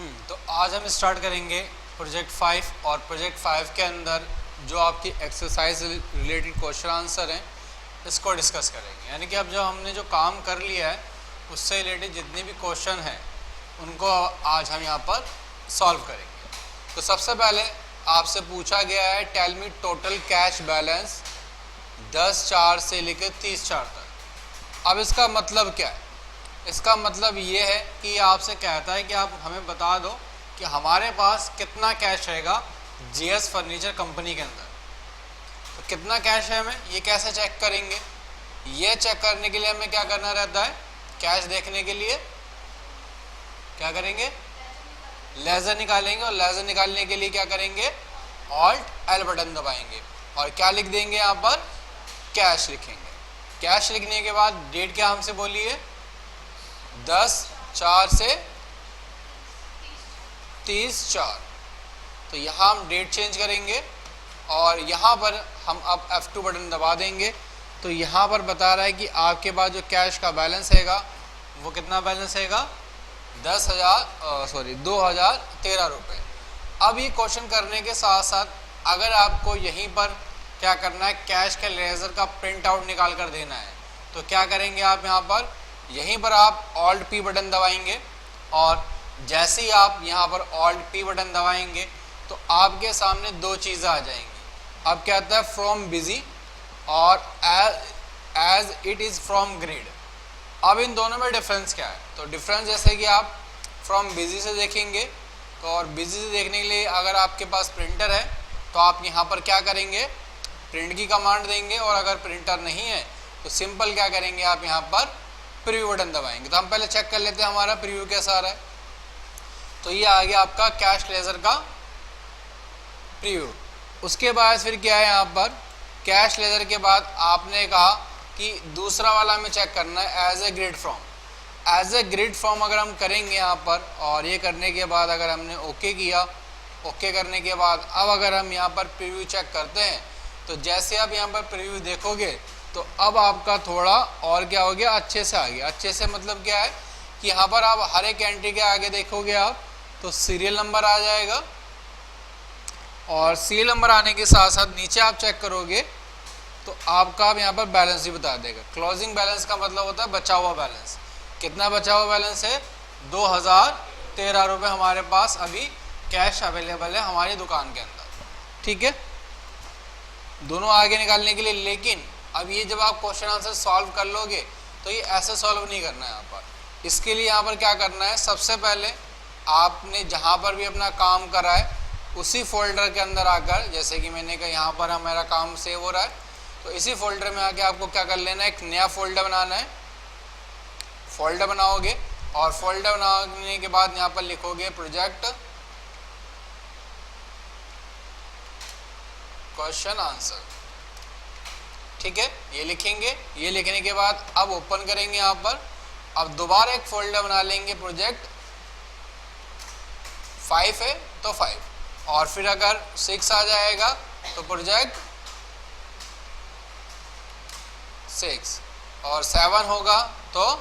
तो आज हम स्टार्ट करेंगे प्रोजेक्ट 5 और प्रोजेक्ट 5 के अंदर जो आपकी एक्सरसाइज रिलेटेड क्वेश्चन आंसर हैं इसको डिस्कस करेंगे। यानी कि अब जो हमने जो काम कर लिया है उससे रिलेटेड जितने भी क्वेश्चन हैं उनको आज हम यहाँ पर सॉल्व करेंगे। तो सबसे पहले आपसे पूछा गया है tell me total cash balance 10/4 से लेकर 30/4 तक। अब इसका मतलब क्या है? इसका मतलब ये है कि आपसे कहता है कि आप हमें बता दो कि हमारे पास कितना कैश रहेगा जीएस फर्नीचर कंपनी के अंदर। तो कितना कैश है हमें ये कैसे चेक करेंगे? ये चेक करने के लिए हमें क्या करना रहता है? कैश देखने के लिए क्या करेंगे? लेजर निकालेंगे और लेजर निकालने के लिए क्या करेंगे? ऑल्ट एल बटन दबाएंगे और क्या लिख देंगे? यहाँ पर कैश लिखेंगे। कैश लिखने के बाद डेट क्या हमसे बोली है? 10/4 से 30/4। तो यहाँ हम डेट चेंज करेंगे और यहाँ पर हम अब F2 बटन दबा देंगे। तो यहाँ पर बता रहा है कि आपके पास जो कैश का बैलेंस हैगा वो कितना बैलेंस हैगा? 2013 रुपये। अब ये क्वेश्चन करने के साथ साथ अगर आपको यहीं पर क्या करना है, कैश के लेजर का प्रिंट आउट निकाल कर देना है, तो क्या करेंगे आप? यहाँ पर यहीं पर आप ऑल्ट पी बटन दबाएंगे और जैसे ही आप यहाँ पर ऑल्ट पी बटन दबाएंगे तो आपके सामने दो चीज़ें आ जाएंगी। अब क्या आता है? फ्रॉम बिजी और as it is from grid. अब इन दोनों में डिफरेंस क्या है? तो डिफरेंस जैसे कि आप फ्रॉम बिजी से देखेंगे तो और बिजी से देखने के लिए अगर आपके पास प्रिंटर है तो आप यहाँ पर क्या करेंगे? प्रिंट की कमांड देंगे और अगर प्रिंटर नहीं है तो सिंपल क्या करेंगे? आप यहाँ पर प्रीव्यू बटन दबाएंगे। तो हम पहले चेक कर लेते हैं हमारा प्रीव्यू कैसा आ रहा है। तो ये आ गया आपका कैश लेजर का प्रीव्यू। उसके बाद फिर क्या है? यहाँ पर कैश लेजर के बाद आपने कहा कि दूसरा वाला हमें चेक करना है as a grid from. As a grid from अगर हम करेंगे यहाँ पर और ये करने के बाद अगर हमने ओके किया, ओके करने के बाद अब अगर हम यहाँ पर प्रीव्यू चेक करते हैं तो जैसे आप यहाँ पर प्रीव्यू देखोगे तो अब आपका थोड़ा और क्या हो गया? अच्छे से आ गया। अच्छे से मतलब क्या है कि यहाँ पर आप हर एक एंट्री के आगे देखोगे आप तो सीरियल नंबर आ जाएगा और सीरियल नंबर आने के साथ साथ नीचे आप चेक करोगे तो आपका अब यहाँ पर बैलेंस भी बता देगा। क्लोजिंग बैलेंस का मतलब होता है बचा हुआ बैलेंस। कितना बचा हुआ बैलेंस है? 2013 रुपये हमारे पास अभी कैश अवेलेबल है हमारी दुकान के अंदर। ठीक है, दोनों आगे निकालने के लिए। लेकिन अब ये जब आप क्वेश्चन आंसर सॉल्व कर लोगे तो ये ऐसे सॉल्व नहीं करना है यहाँ पर। इसके लिए यहाँ पर क्या करना है? सबसे पहले आपने जहाँ पर भी अपना काम करा है उसी फोल्डर के अंदर आकर, जैसे कि मैंने कहा यहाँ पर हमारा काम सेव हो रहा है, तो इसी फोल्डर में आके आपको क्या कर लेना है? एक नया फोल्डर बनाना है। फोल्डर बनाओगे और फोल्डर बनाने के बाद यहाँ पर लिखोगे प्रोजेक्ट क्वेश्चन आंसर। ठीक है, ये लिखेंगे। ये लिखने के बाद अब ओपन करेंगे यहाँ पर। अब दोबारा एक फोल्डर बना लेंगे, प्रोजेक्ट 5 है तो 5 और फिर अगर 6 आ जाएगा तो प्रोजेक्ट 6 और 7 होगा तो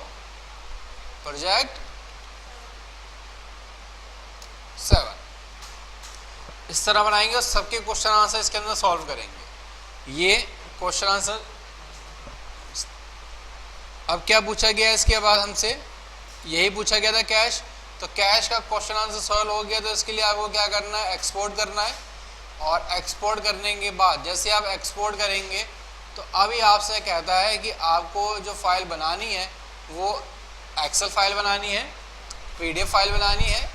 प्रोजेक्ट 7। इस तरह बनाएंगे और सबके क्वेश्चन आंसर इसके अंदर सॉल्व करेंगे। ये क्वेश्चन आंसर। अब क्या पूछा गया इसके बाद हमसे? यही पूछा गया था कैश। तो कैश का क्वेश्चन आंसर सॉल्व हो गया तो इसके लिए आपको क्या करना है? एक्सपोर्ट करना है और एक्सपोर्ट करने के बाद जैसे आप एक्सपोर्ट करेंगे तो अभी आपसे कहता है कि आपको जो फाइल बनानी है वो एक्सेल फाइल बनानी है, पीडीएफ फाइल बनानी है,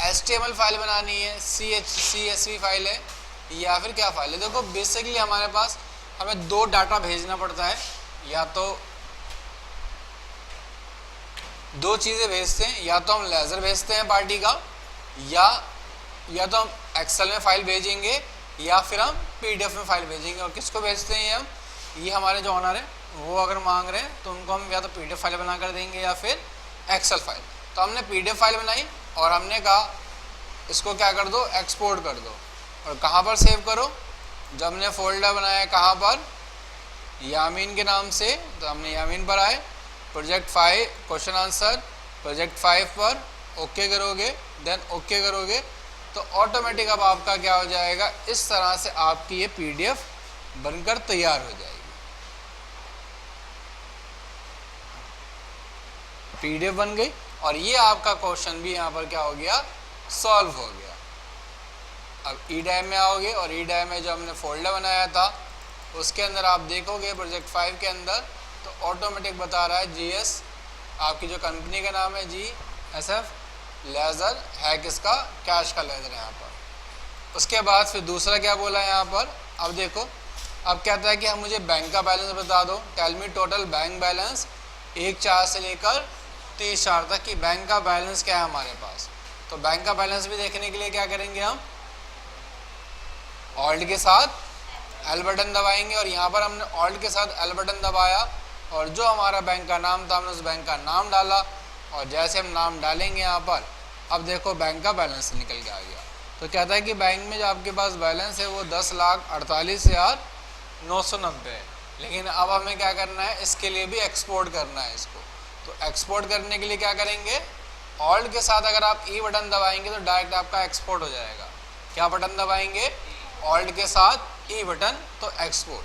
एचटीएमएल फाइल बनानी है, सीएसवी फाइल है या फिर क्या फाइल है। देखो बेसिकली हमारे पास हमें दो डाटा भेजना पड़ता है, या तो दो चीज़ें भेजते हैं, या तो हम लेज़र भेजते हैं पार्टी का, या तो हम एक्सेल में फाइल भेजेंगे या फिर हम पीडीएफ में फाइल भेजेंगे। और किसको भेजते हैं हम? ये हमारे जो ऑनर है वो अगर मांग रहे हैं तो उनको हम या तो पीडीएफ फाइल बना कर देंगे या फिर एक्सेल फाइल। तो हमने पीडीएफ फाइल बनाई और हमने कहा इसको क्या कर दो? एक्सपोर्ट कर दो। और कहाँ पर सेव करो? जब हमने फोल्डर बनाया कहाँ पर? यामीन के नाम से, तो हमने यामीन पर आए, प्रोजेक्ट 5 क्वेश्चन आंसर प्रोजेक्ट 5 पर ओके करोगे, देन ओके करोगे तो ऑटोमेटिक अब आपका क्या हो जाएगा, इस तरह से आपकी ये पीडीएफ बनकर तैयार हो जाएगी। पीडीएफ बन गई और ये आपका क्वेश्चन भी यहाँ पर क्या हो गया, सॉल्व हो गया। अब ई ड्राइव में आओगे और ई ड्राइव में जो हमने फोल्डर बनाया था उसके अंदर आप देखोगे प्रोजेक्ट 5 के अंदर तो ऑटोमेटिक बता रहा है जीएस, आपकी जो कंपनी का नाम है GSF लेज़र है, किसका, कैश का लेज़र यहाँ पर। उसके बाद फिर दूसरा क्या बोला है यहाँ पर, अब देखो अब कहता है कि हम मुझे बैंक का बैलेंस बता दो, tell me total bank balance 1/4 से लेकर 30/4 तक की बैंक का बैलेंस क्या है हमारे पास। तो बैंक का बैलेंस भी देखने के लिए क्या करेंगे, हम ऑल्ट के साथ एल बटन दबाएंगे और यहाँ पर हमने ऑल्ट के साथ एल बटन दबाया और जो हमारा बैंक का नाम था हमने उस बैंक का नाम डाला और जैसे हम नाम डालेंगे यहाँ पर अब देखो बैंक का बैलेंस निकल के आ गया। तो कहता है कि बैंक में जो आपके पास बैलेंस है वो 10,48,990 है, लेकिन अब हमें क्या करना है, इसके लिए भी एक्सपोर्ट करना है इसको। तो एक्सपोर्ट करने के लिए क्या करेंगे, ऑल्ट के साथ अगर आप ई बटन दबाएंगे तो डायरेक्ट आपका एक्सपोर्ट हो जाएगा। क्या बटन दबाएंगे, ऑल्ट के साथ ई बटन, तो एक्सपोर्ट।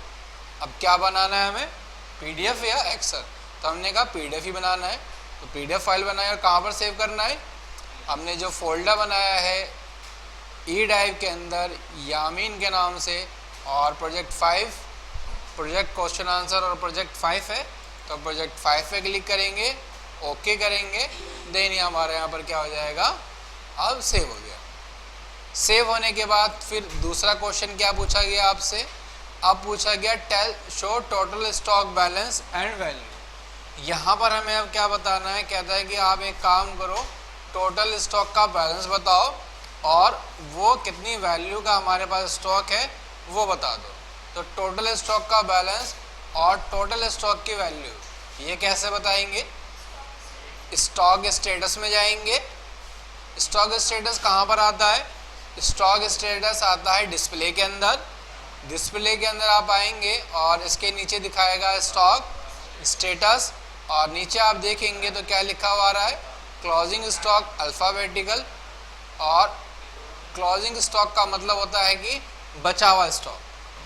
अब क्या बनाना है हमें, पीडीएफ या एक्सेल, तो हमने कहा पीडीएफ ही बनाना है। तो पीडीएफ फाइल बनाए और कहाँ पर सेव करना है, हमने जो फोल्डर बनाया है ई ड्राइव के अंदर यामीन के नाम से और प्रोजेक्ट 5 प्रोजेक्ट क्वेश्चन आंसर और प्रोजेक्ट 5 है, तो प्रोजेक्ट 5 पे क्लिक करेंगे, ओके करेंगे, देन हमारे यहाँ पर क्या हो जाएगा, अब सेव हो गया। सेव होने के बाद फिर दूसरा क्वेश्चन क्या पूछा गया आपसे, अब पूछा गया tell show total stock balance and value. यहाँ पर हमें अब क्या बताना है, कहता है कि आप एक काम करो, टोटल स्टॉक का बैलेंस बताओ और वो कितनी वैल्यू का हमारे पास स्टॉक है वो बता दो। तो टोटल स्टॉक का बैलेंस और टोटल स्टॉक की वैल्यू ये कैसे बताएंगे, स्टॉक स्टेटस में जाएंगे। स्टॉक स्टेटस कहाँ पर आता है, स्टॉक स्टेटस आता है डिस्प्ले के अंदर। डिस्प्ले के अंदर आप आएंगे और इसके नीचे दिखाएगा स्टॉक स्टेटस और नीचे आप देखेंगे तो क्या लिखा हुआ आ रहा है, क्लोजिंग स्टॉक अल्फ़ाबेटिकल। और क्लोजिंग स्टॉक का मतलब होता है कि बचा हुआ स्टॉक।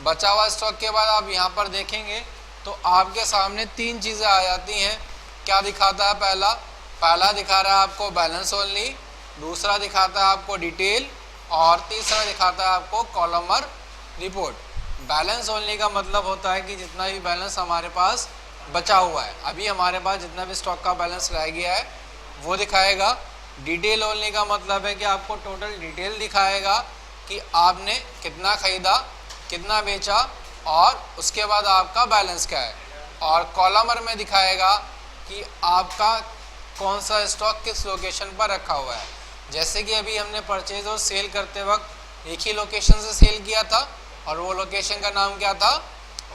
बचा हुआ स्टॉक के बाद आप यहाँ पर देखेंगे तो आपके सामने 3 चीज़ें आ जाती हैं। क्या दिखाता है, पहला दिखा रहा है आपको बैलेंस ओनली, दूसरा दिखाता है आपको डिटेल और तीसरा दिखाता है आपको कॉलमर रिपोर्ट। बैलेंस ओनली का मतलब होता है कि जितना भी बैलेंस हमारे पास बचा हुआ है, अभी हमारे पास जितना भी स्टॉक का बैलेंस रह गया है वो दिखाएगा। डिटेल ओनली का मतलब है कि आपको टोटल डिटेल दिखाएगा कि आपने कितना ख़रीदा, कितना बेचा और उसके बाद आपका बैलेंस क्या है। और कॉलमर में दिखाएगा कि आपका कौन सा स्टॉक किस लोकेशन पर रखा हुआ है। जैसे कि अभी हमने परचेज और सेल करते वक्त एक ही लोकेशन से सेल किया था और वो लोकेशन का नाम क्या था,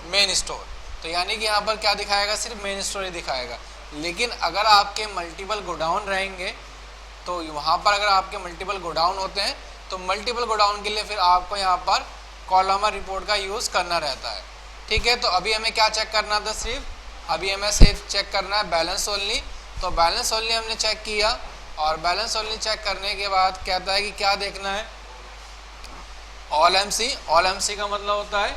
मेन स्टोर। तो यानी कि यहाँ पर क्या दिखाएगा, सिर्फ मेन स्टोर ही दिखाएगा। लेकिन अगर आपके मल्टीपल गोडाउन रहेंगे तो वहाँ पर अगर आपके मल्टीपल गोडाउन होते हैं तो मल्टीपल गोडाउन के लिए फिर आपको यहाँ पर कॉलमर रिपोर्ट का यूज़ करना रहता है। ठीक है, तो अभी हमें क्या चेक करना था, सिर्फ अभी हमें सिर्फ चेक करना है बैलेंस ओनली। तो बैलेंस ओनली हमने चेक किया और बैलेंस ओनली चेक करने के बाद कहता है कि क्या देखना है, ऑल एमसी। ऑल एमसी का मतलब होता है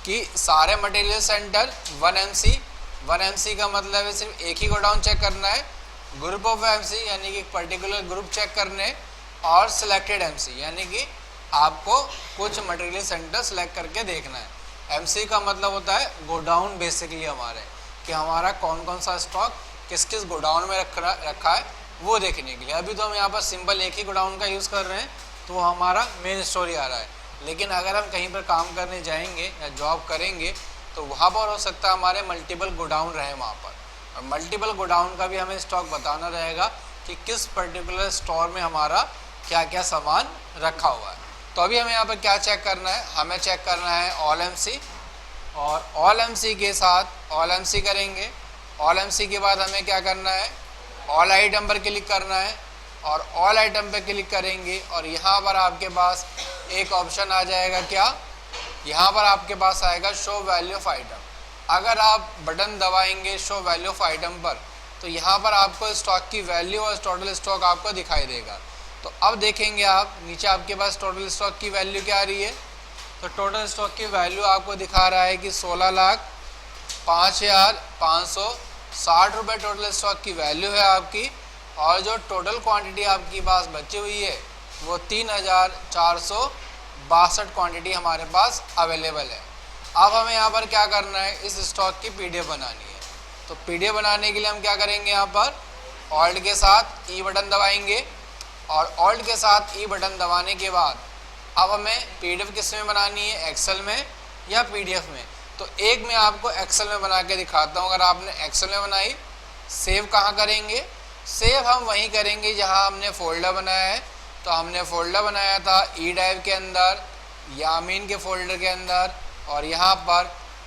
कि सारे मटेरियल सेंटर 1 एमसी। 1 एमसी का मतलब है सिर्फ एक ही गोडाउन चेक करना है। ग्रुप ऑफ एमसी यानी कि पर्टिकुलर ग्रुप चेक करने और सिलेक्टेड एमसी यानी कि आपको कुछ मटेरियल सेंटर सेलेक्ट करके देखना है। एमसी का मतलब होता है गोडाउन बेसिकली हमारे, कि हमारा कौन कौन सा स्टॉक किस किस गोडाउन में रखा है वो देखने के लिए। अभी तो हम यहाँ पर सिंपल एक ही गोडाउन का यूज़ कर रहे हैं तो वो हमारा मेन स्टोर ही आ रहा है। लेकिन अगर हम कहीं पर काम करने जाएंगे या जॉब करेंगे तो वहाँ पर हो सकता है हमारे मल्टीपल गोडाउन रहे वहाँ पर, और मल्टीपल गोडाउन का भी हमें स्टॉक बताना रहेगा कि किस पर्टिकुलर स्टोर में हमारा क्या क्या सामान रखा हुआ है। तो अभी हमें यहाँ पर क्या चेक करना है, हमें चेक करना है ऑल एमसी। और ऑल एमसी के साथ ऑल एमसी करेंगे। ऑल एमसी के बाद हमें क्या करना है, ऑल आइटम पर क्लिक करना है और ऑल आइटम पर क्लिक करेंगे और यहाँ पर आपके पास एक ऑप्शन आ जाएगा, क्या, यहाँ पर आपके पास आएगा शो वैल्यू ऑफ आइटम। अगर आप बटन दबाएंगे शो वैल्यू ऑफ आइटम पर तो यहाँ पर आपको स्टॉक की वैल्यू और टोटल स्टॉक आपको दिखाई देगा। तो अब देखेंगे आप नीचे आपके पास टोटल स्टॉक की वैल्यू क्या आ रही है। तो टोटल स्टॉक की वैल्यू आपको दिखा रहा है कि 16,05,560 रुपये टोटल स्टॉक की वैल्यू है आपकी, और जो टोटल क्वांटिटी आपके पास बची हुई है वो 3,462 क्वांटिटी हमारे पास अवेलेबल है। अब हमें यहाँ पर क्या करना है, इस स्टॉक की पीडीएफ बनानी है। तो पीडीएफ बनाने के लिए हम क्या करेंगे, यहाँ पर ऑल्ट के साथ ई बटन दबाएंगे, और ऑल्ट के साथ ई बटन दबाने के बाद अब हमें पीडीएफ किस में बनानी है, एक्सेल में या पीडीएफ में। तो एक मैं आपको एक्सेल में बना के दिखाता हूँ। अगर आपने एक्सेल में बनाई, सेव कहाँ करेंगे, सेव हम वहीं करेंगे जहाँ हमने फ़ोल्डर बनाया है। तो हमने फ़ोल्डर बनाया था ई ड्राइव के अंदर, यामीन के फ़ोल्डर के अंदर, और यहाँ पर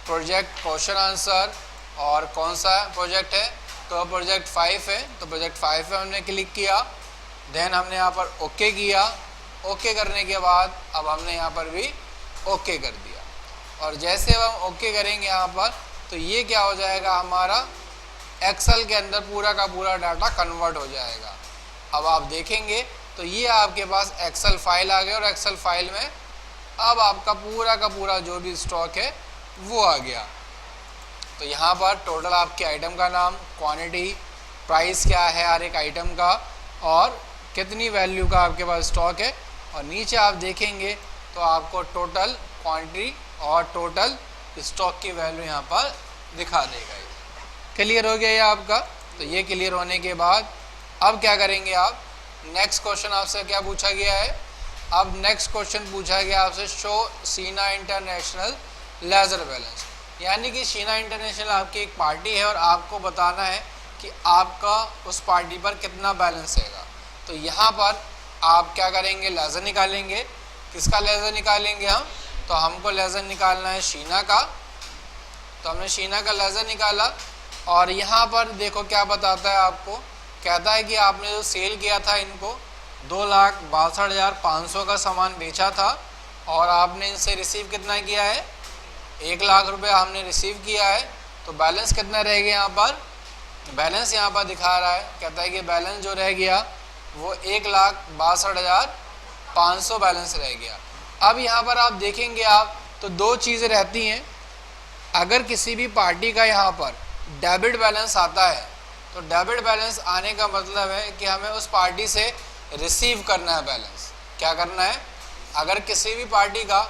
प्रोजेक्ट क्वेश्चन आंसर, और कौन सा प्रोजेक्ट है, तो प्रोजेक्ट 5 है। तो प्रोजेक्ट 5 पे हमने क्लिक किया, देन हमने यहाँ पर ओके किया। ओके करने के बाद अब हमने यहाँ पर भी ओके कर दिया, और जैसे हम ओके करेंगे यहाँ पर, तो ये क्या हो जाएगा, हमारा एक्सेल के अंदर पूरा का पूरा डाटा कन्वर्ट हो जाएगा। अब आप देखेंगे तो ये आपके पास एक्सेल फाइल आ गया, और एक्सेल फाइल में अब आपका पूरा का पूरा जो भी स्टॉक है वो आ गया। तो यहाँ पर टोटल आपके आइटम का नाम, क्वांटिटी, प्राइस क्या है हर एक आइटम का, और कितनी वैल्यू का आपके पास स्टॉक है, और नीचे आप देखेंगे तो आपको टोटल क्वांटिटी और टोटल स्टॉक की वैल्यू यहाँ पर दिखा देगा। क्लियर हो गया ये आपका। तो ये क्लियर होने के बाद अब क्या करेंगे आप, नेक्स्ट क्वेश्चन आपसे क्या पूछा गया है, अब नेक्स्ट क्वेश्चन पूछा गया आपसे, show Sheena international ledger balance. यानी कि शीना इंटरनेशनल आपकी एक पार्टी है, और आपको बताना है कि आपका उस पार्टी पर कितना बैलेंस हैगा। तो यहाँ पर आप क्या करेंगे, लेजर निकालेंगे। किसका लेजर निकालेंगे हम, तो हमको लेजर निकालना है 62 का। तो हमने 62 का लेजर निकाला, और यहाँ पर देखो क्या बताता है आपको, कहता है कि आपने जो सेल किया था इनको 2,62,500 का सामान बेचा था, और आपने इनसे रिसीव कितना किया है, 1 लाख रुपये हमने रिसीव किया है। तो बैलेंस कितना रह गया, यहाँ पर बैलेंस यहाँ पर दिखा रहा है, कहता है कि बैलेंस जो रह गया वो 1,62,500 बैलेंस रह गया। अब यहाँ पर आप देखेंगे आप तो दो चीज़ें रहती हैं। अगर किसी भी पार्टी का यहाँ पर डेबिट बैलेंस आता है, तो डेबिट बैलेंस आने का मतलब है कि हमें उस पार्टी से रिसीव करना है बैलेंस। क्या करना है, अगर किसी भी पार्टी का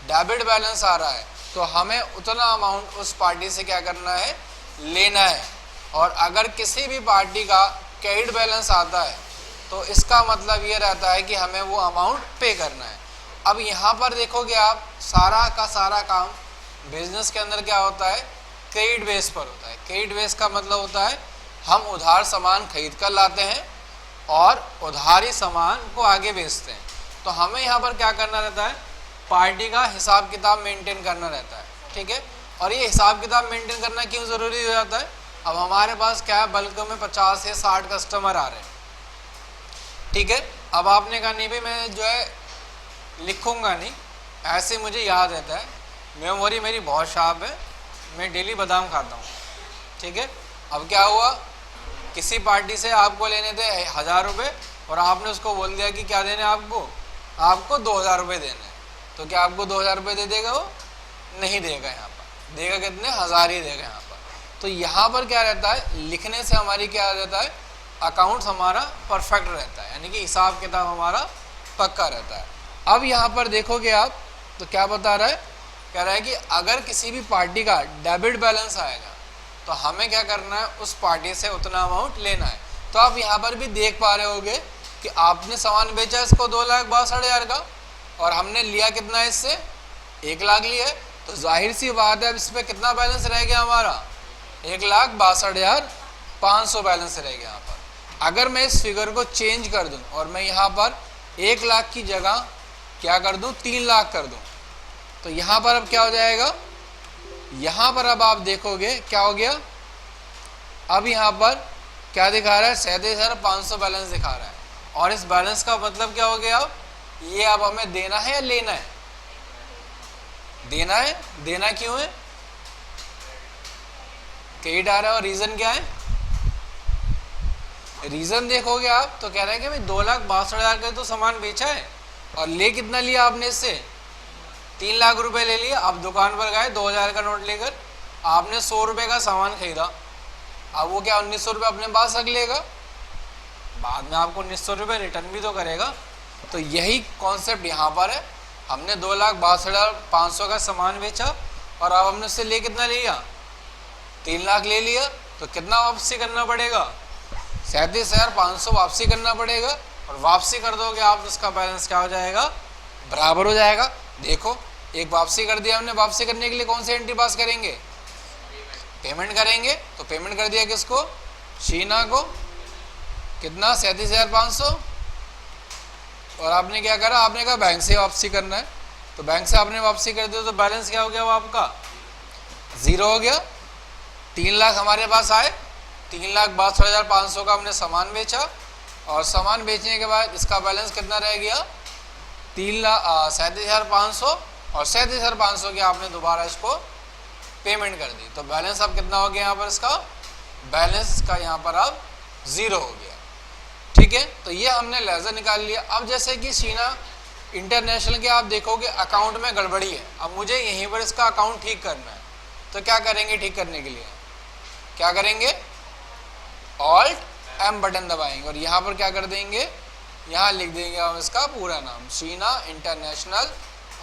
डेबिट बैलेंस आ रहा है तो हमें उतना अमाउंट उस पार्टी से क्या करना है, लेना है। और अगर किसी भी पार्टी का क्रेडिट बैलेंस आता है तो इसका मतलब ये रहता है कि हमें वो अमाउंट पे करना है। अब यहाँ पर देखोगे आप, सारा का सारा काम बिजनेस के अंदर क्या होता है, क्रेडिट बेस पर होता है। क्रेडिट बेस का मतलब होता है हम उधार सामान खरीद कर लाते हैं और उधारी सामान को आगे बेचते हैं। तो हमें यहाँ पर क्या करना रहता है, पार्टी का हिसाब किताब मेंटेन करना रहता है, ठीक है। और ये हिसाब किताब मेंटेन करना क्यों ज़रूरी हो जाता है, अब हमारे पास क्या है, बल्क में 50 से 60 कस्टमर आ रहे हैं, ठीक है। अब आपने कहा नहीं भाई मैं जो है लिखूंगा नहीं, ऐसे मुझे याद रहता है, मेमोरी मेरी बहुत शार्प है, मैं डेली बादाम खाता हूँ, ठीक है। अब क्या हुआ, किसी पार्टी से आपको लेने थे 1000 रुपये, और आपने उसको बोल दिया कि क्या देने आपको 2000 रुपये देने। तो क्या आपको 2000 रुपये दे देगा, वो नहीं देगा, यहाँ पर देगा कितने, 1000 ही देगा यहाँ पर। तो यहाँ पर क्या रहता है, लिखने से हमारी क्या रहता है, अकाउंट हमारा परफेक्ट रहता है, यानी कि हिसाब किताब हमारा पक्का रहता है। अब यहाँ पर देखोगे आप तो क्या बता रहा है, कह रहा है कि अगर किसी भी पार्टी का डेबिट बैलेंस आएगा तो हमें क्या करना है, उस पार्टी से उतना अमाउंट लेना है। तो आप यहाँ पर भी देख पा रहे होगे कि आपने सामान बेचा इसको 2,62,500 का, और हमने लिया कितना इससे, 1 लाख लिया है। तो जाहिर सी बात है अब इस पर कितना बैलेंस रह गया हमारा, 1,62,500 बैलेंस रह गया यहाँ पर। अगर मैं इस फिगर को चेंज कर दूं और मैं यहाँ पर 1 लाख की जगह क्या कर दूं, 3 लाख कर दूं, तो यहाँ पर अब क्या हो जाएगा, यहाँ पर अब आप देखोगे क्या हो गया, अब यहाँ पर क्या दिखा रहा है, 37,500 बैलेंस दिखा रहा है। और इस बैलेंस का मतलब क्या हो गया, अब ये अब हमें देना है या लेना है, देना है। देना क्यों है, क्रेडिट आ रहा है, और रीजन क्या है, रीजन देखोगे आप तो कह रहा है कि भाई 2,62,000 का तो सामान बेचा है और ले कितना लिया आपने इससे 3 लाख रुपए ले लिया। आप दुकान पर गए 2,000 का नोट लेकर, आपने 100 रुपए का सामान खरीदा। अब वो क्या 1,900 रुपये अपने पास रख लेगा, बाद में आपको 1,900 रुपये रिटर्न भी तो करेगा। तो यही कॉन्सेप्ट यहाँ पर है। हमने 2,62,500 का सामान बेचा और अब हमने उससे ले कितना लिया 3 लाख ले लिया, तो कितना वापसी करना पड़ेगा 37,500 वापसी करना पड़ेगा। और वापसी कर दोगे आप तो उसका बैलेंस क्या हो जाएगा, बराबर हो जाएगा। देखो एक वापसी कर दिया हमने, वापसी करने के लिए कौन सी एंट्री पास करेंगे, पेमेंट करेंगे। तो पेमेंट कर दिया किसको, शीना को, कितना 37,500। और आपने क्या करा, आपने कहा बैंक से वापसी करना है, तो बैंक से आपने वापसी कर दिया तो बैलेंस क्या हो गया, वो आपका 0 हो गया। 3 लाख हमारे पास आए, 3,62,500 का हमने सामान बेचा और सामान बेचने के बाद इसका बैलेंस कितना रह गया 37,500 और 37,500 की आपने दोबारा इसको पेमेंट कर दी। तो बैलेंस अब कितना हो गया यहाँ पर, इसका बैलेंस का यहाँ पर अब 0 हो गया। ठीक है, तो ये हमने लेजर निकाल लिया। अब जैसे कि शीना इंटरनेशनल के आप देखोगे अकाउंट में गड़बड़ी है, अब मुझे यहीं पर इसका अकाउंट ठीक करना है, तो क्या करेंगे, ठीक करने के लिए क्या करेंगे, ऑल्ट M बटन दबाएंगे और यहाँ पर क्या कर देंगे, यहाँ लिख देंगे हम इसका पूरा नाम शीना इंटरनेशनल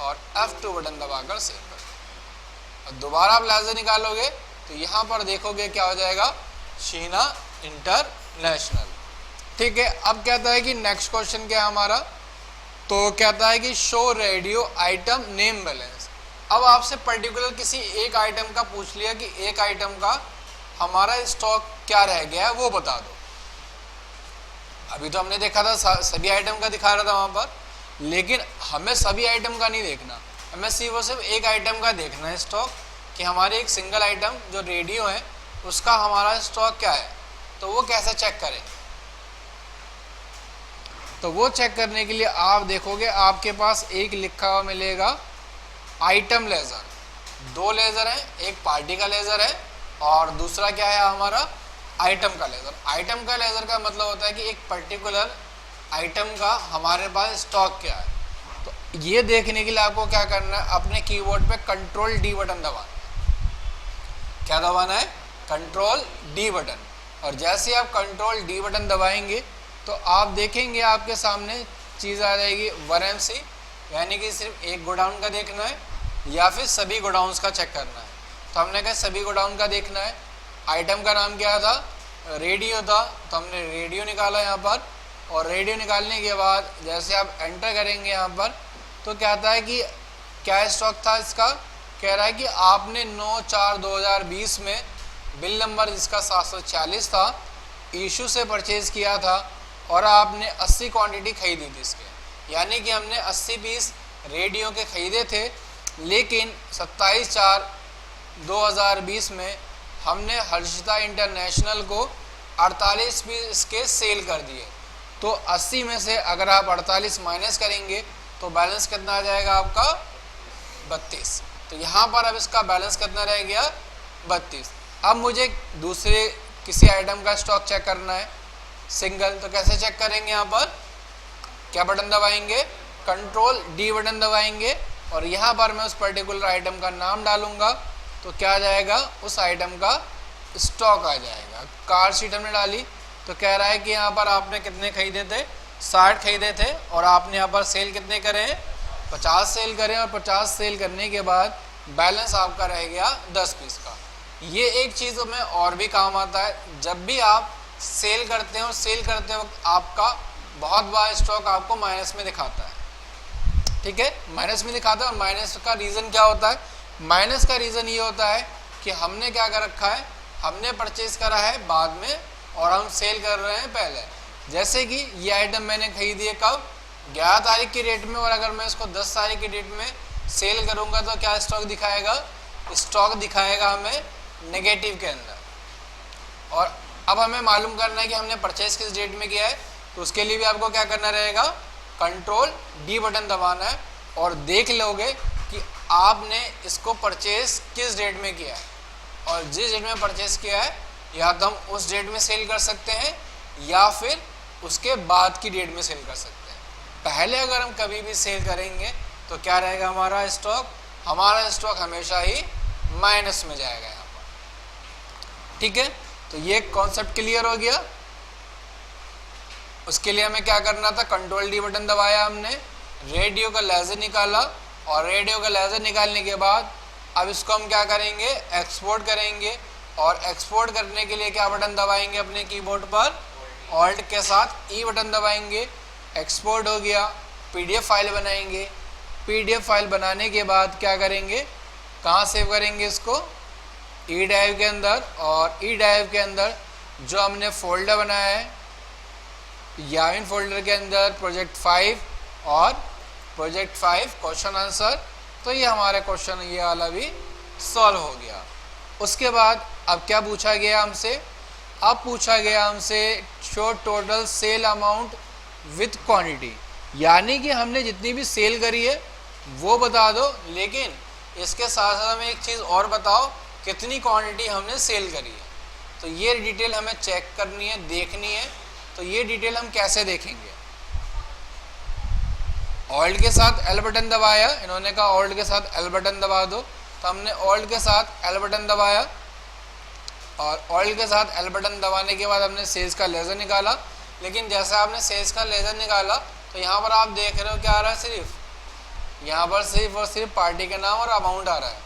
और F2 बटन दबाकर सेव कर देंगे। और दोबारा आप लेजर निकालोगे तो यहाँ पर देखोगे क्या हो जाएगा, शीना इंटरनेशनल। ठीक है, अब कहता है कि नेक्स्ट क्वेश्चन क्या है हमारा, तो कहता है कि show radio item name balance. अब आपसे पर्टिकुलर किसी एक आइटम का पूछ लिया कि एक आइटम का हमारा स्टॉक क्या रह गया है वो बता दो। अभी तो हमने देखा था सभी आइटम का दिखा रहा था वहां पर, लेकिन हमें सभी आइटम का नहीं देखना, हमें सिर्फ एक आइटम का देखना है स्टॉक, कि हमारे एक सिंगल आइटम जो रेडियो है उसका हमारा स्टॉक क्या है। तो वो कैसे चेक करें, तो वो चेक करने के लिए आप देखोगे आपके पास एक लिखा हुआ मिलेगा आइटम लेजर। 2 लेजर हैं, एक पार्टी का लेजर है और दूसरा क्या है हमारा आइटम का लेजर। आइटम का लेजर का मतलब होता है कि एक पर्टिकुलर आइटम का हमारे पास स्टॉक क्या है। तो ये देखने के लिए आपको क्या करना है, अपने कीबोर्ड पे कंट्रोल D बटन दबाना है। क्या दबाना है, कंट्रोल D बटन। और जैसे आप कंट्रोल D बटन दबाएंगे तो आप देखेंगे आपके सामने चीज़ आ जाएगी 1MC, यानी कि सिर्फ एक गोडाउन का देखना है या फिर सभी गोडाउन्स का चेक करना है। तो हमने कहा सभी गोडाउन का देखना है। आइटम का नाम क्या था, रेडियो था, तो हमने रेडियो निकाला यहाँ पर। और रेडियो निकालने के बाद जैसे आप एंटर करेंगे यहाँ पर तो कहता है कि क्या स्टॉक था इसका, कह रहा है कि आपने 9/4/2020 में बिल नंबर जिसका 740 था इशू से परचेज़ किया था और आपने 80 क्वांटिटी खरीदी थी इसके, यानी कि हमने 80 पीस रेडियो के खरीदे थे, लेकिन 27/4/2020 में हमने हर्षिता इंटरनेशनल को 48 पीस के सेल कर दिए। तो 80 में से अगर आप 48 माइनस करेंगे तो बैलेंस कितना आ जाएगा आपका 32। तो यहाँ पर अब इसका बैलेंस कितना रह गया 32। अब मुझे दूसरे किसी आइटम का स्टॉक चेक करना है सिंगल, तो कैसे चेक करेंगे, यहाँ पर क्या बटन दबाएंगे, कंट्रोल D बटन दबाएंगे और यहाँ पर मैं उस पर्टिकुलर आइटम का नाम डालूंगा तो क्या आ जाएगा, उस आइटम का स्टॉक आ जाएगा। कार शीट हमने डाली तो कह रहा है कि यहाँ पर आपने कितने खरीदे थे, 60 खरीदे थे और आपने यहाँ पर सेल कितने करे हैं, 50 सेल करें और 50 सेल करने के बाद बैलेंस आपका रह गया 10 पीस का। ये एक चीज़ में और भी काम आता है, जब भी आप सेल करते हैं और सेल करते वक्त आपका बहुत बड़ा स्टॉक आपको माइनस में दिखाता है। ठीक है, माइनस में दिखाता है। और माइनस का रीज़न क्या होता है, माइनस का रीज़न ये होता है कि हमने क्या कर रखा है, हमने परचेज करा है बाद में और हम सेल कर रहे हैं पहले। जैसे कि ये आइटम मैंने खरीदी है कब, 11 तारीख की डेट में, और अगर मैं इसको 10 तारीख की डेट में सेल करूंगा तो क्या स्टॉक दिखाएगा, स्टॉक दिखाएगा हमें नेगेटिव के अंदर। और अब हमें मालूम करना है कि हमने परचेज किस डेट में किया है, तो उसके लिए भी आपको क्या करना रहेगा, कंट्रोल D बटन दबाना है और देख लोगे कि आपने इसको परचेज किस डेट में किया है। और जिस डेट में परचेज किया है या तो हम उस डेट में सेल कर सकते हैं या फिर उसके बाद की डेट में सेल कर सकते हैं। पहले अगर हम कभी भी सेल करेंगे तो क्या रहेगा हमारा स्टॉक हमेशा ही माइनस में जाएगा यहाँ पर। ठीक है, तो ये कॉन्सेप्ट क्लियर हो गया। उसके लिए हमें क्या करना था, कंट्रोल डी बटन दबाया हमने, रेडियो का लेजर निकाला और रेडियो का लेजर निकालने के बाद अब इसको हम क्या करेंगे, एक्सपोर्ट करेंगे। और एक्सपोर्ट करने के लिए क्या बटन दबाएंगे अपने कीबोर्ड पर, ऑल्ट के साथ ई बटन दबाएंगे। एक्सपोर्ट हो गया, पीडीएफ फाइल बनाएंगे। पीडीएफ फाइल बनाने के बाद क्या करेंगे, कहाँ सेव करेंगे इसको, ई ड्राइव के अंदर। और ई ड्राइव के अंदर जो हमने फोल्डर बनाया है यामिन फोल्डर के अंदर प्रोजेक्ट 5 और प्रोजेक्ट 5 क्वेश्चन आंसर, तो ये हमारा क्वेश्चन ये वाला भी सॉल्व हो गया। उसके बाद अब क्या पूछा गया हमसे, अब पूछा गया हमसे show total sale amount with quantity, यानी कि हमने जितनी भी सेल करी है वो बता दो, लेकिन इसके साथ साथ हमें एक चीज़ और बताओ, कितनी क्वांटिटी हमने सेल करी है। तो ये डिटेल हमें चेक करनी है, देखनी है। तो ये डिटेल हम कैसे देखेंगे, ऑल्ट के साथ एल बटन दबाया, इन्होंने कहा ऑल्ट के साथ एल बटन दबा दो, तो हमने ऑल्ट के साथ एल बटन दबाया और ऑल्ट के साथ एल बटन दबाने के बाद हमने सेल्स का लेजर निकाला। लेकिन जैसा आपने सेल्स का लेजर निकाला तो यहाँ पर आप देख रहे हो क्या आ रहा है, सिर्फ यहाँ पर सिर्फ और सिर्फ पार्टी का नाम और अमाउंट आ रहा है,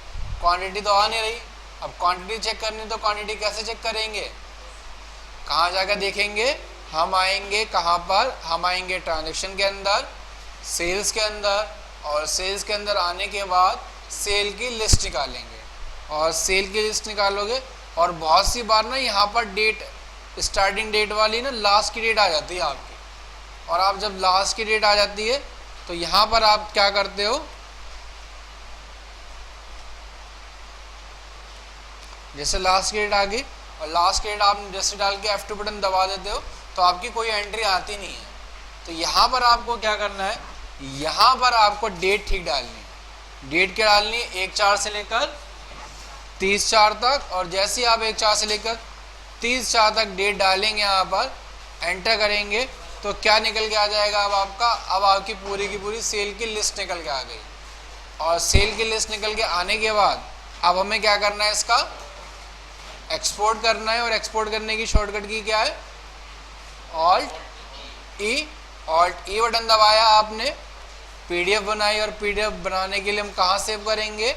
क्वांटिटी तो आ नहीं रही। अब क्वांटिटी चेक करनी तो क्वांटिटी कैसे चेक करेंगे, कहाँ जाकर देखेंगे, हम आएंगे कहाँ पर, हम आएंगे ट्रांजैक्शन के अंदर, सेल्स के अंदर, और सेल्स के अंदर आने के बाद सेल की लिस्ट निकालेंगे। और सेल की लिस्ट निकालोगे और बहुत सी बार ना यहाँ पर डेट, स्टार्टिंग डेट वाली ना लास्ट की डेट आ जाती है आपकी, और आप जब लास्ट की डेट आ जाती है तो यहाँ पर आप क्या करते हो, जैसे लास्ट की डेट आ गई और लास्ट की डेट आप जैसे डाल के F2 बटन दबा देते हो तो आपकी कोई एंट्री आती नहीं है। तो यहाँ पर आपको क्या करना है, यहाँ पर आपको डेट ठीक डालनी है। डेट क्या डालनी है, 1/4 से लेकर 30/4 तक, और जैसे ही आप 1/4 से लेकर 30/4 तक डेट डालेंगे, यहाँ पर एंटर करेंगे तो क्या निकल के आ जाएगा, अब आपकी पूरी की पूरी सेल की लिस्ट निकल के आ गई। और सेल की लिस्ट निकल के आने के बाद अब हमें क्या करना है, इसका एक्सपोर्ट करना है। और एक्सपोर्ट करने की शॉर्टकट की क्या है, ऑल्ट ई बटन दबाया आपने, पीडीएफ बनाई। और पीडीएफ बनाने के लिए हम कहाँ सेव करेंगे,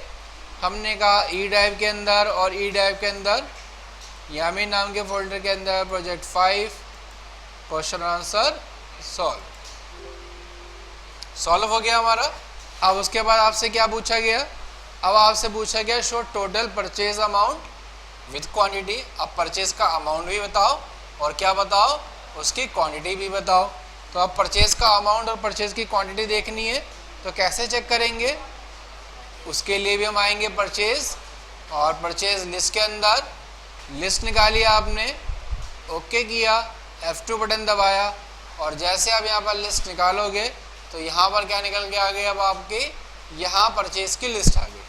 हमने कहा ई ड्राइव के अंदर, और ई ड्राइव के अंदर यामिन नाम के फोल्डर के अंदर प्रोजेक्ट 5 क्वेश्चन आंसर सॉल्व हो गया हमारा। अब उसके बाद आपसे क्या पूछा गया, अब आपसे पूछा गया show total purchase amount with quantity. अब परचेज का अमाउंट भी बताओ और क्या बताओ, उसकी क्वांटिटी भी बताओ। तो अब परचेज का अमाउंट और परचेज की क्वांटिटी देखनी है तो कैसे चेक करेंगे, उसके लिए भी हम आएंगे परचेज, और परचेज लिस्ट के अंदर लिस्ट निकाली आपने, ओके किया, F2 बटन दबाया, और जैसे आप यहाँ पर लिस्ट निकालोगे तो यहाँ पर क्या निकल के आ गई, अब आपके यहाँ परचेज की लिस्ट आ गई।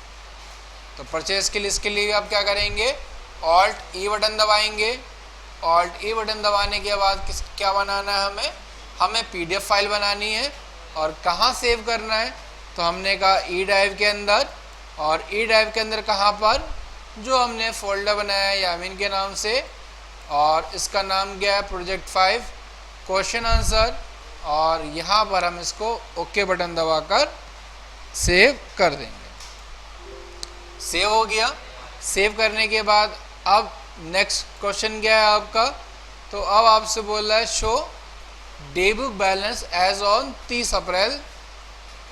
तो परचेज की लिस्ट के लिए आप क्या करेंगे, ऑल्ट ई बटन दबाएंगे। ऑल्ट ई बटन दबाने के बाद क्या बनाना है, हमें पीडीएफ फाइल बनानी है। और कहाँ सेव करना है, तो हमने कहा ई ड्राइव के अंदर, और ई ड्राइव के अंदर कहाँ पर, जो हमने फोल्डर बनाया है यामिन के नाम से, और इसका नाम क्या है प्रोजेक्ट 5 क्वेश्चन आंसर, और यहाँ पर हम इसको ओके बटन दबाकर सेव कर देंगे। सेव हो गया। सेव करने के बाद अब नेक्स्ट क्वेश्चन क्या है आपका, तो अब आपसे बोल रहा है show day book balance as on 30 April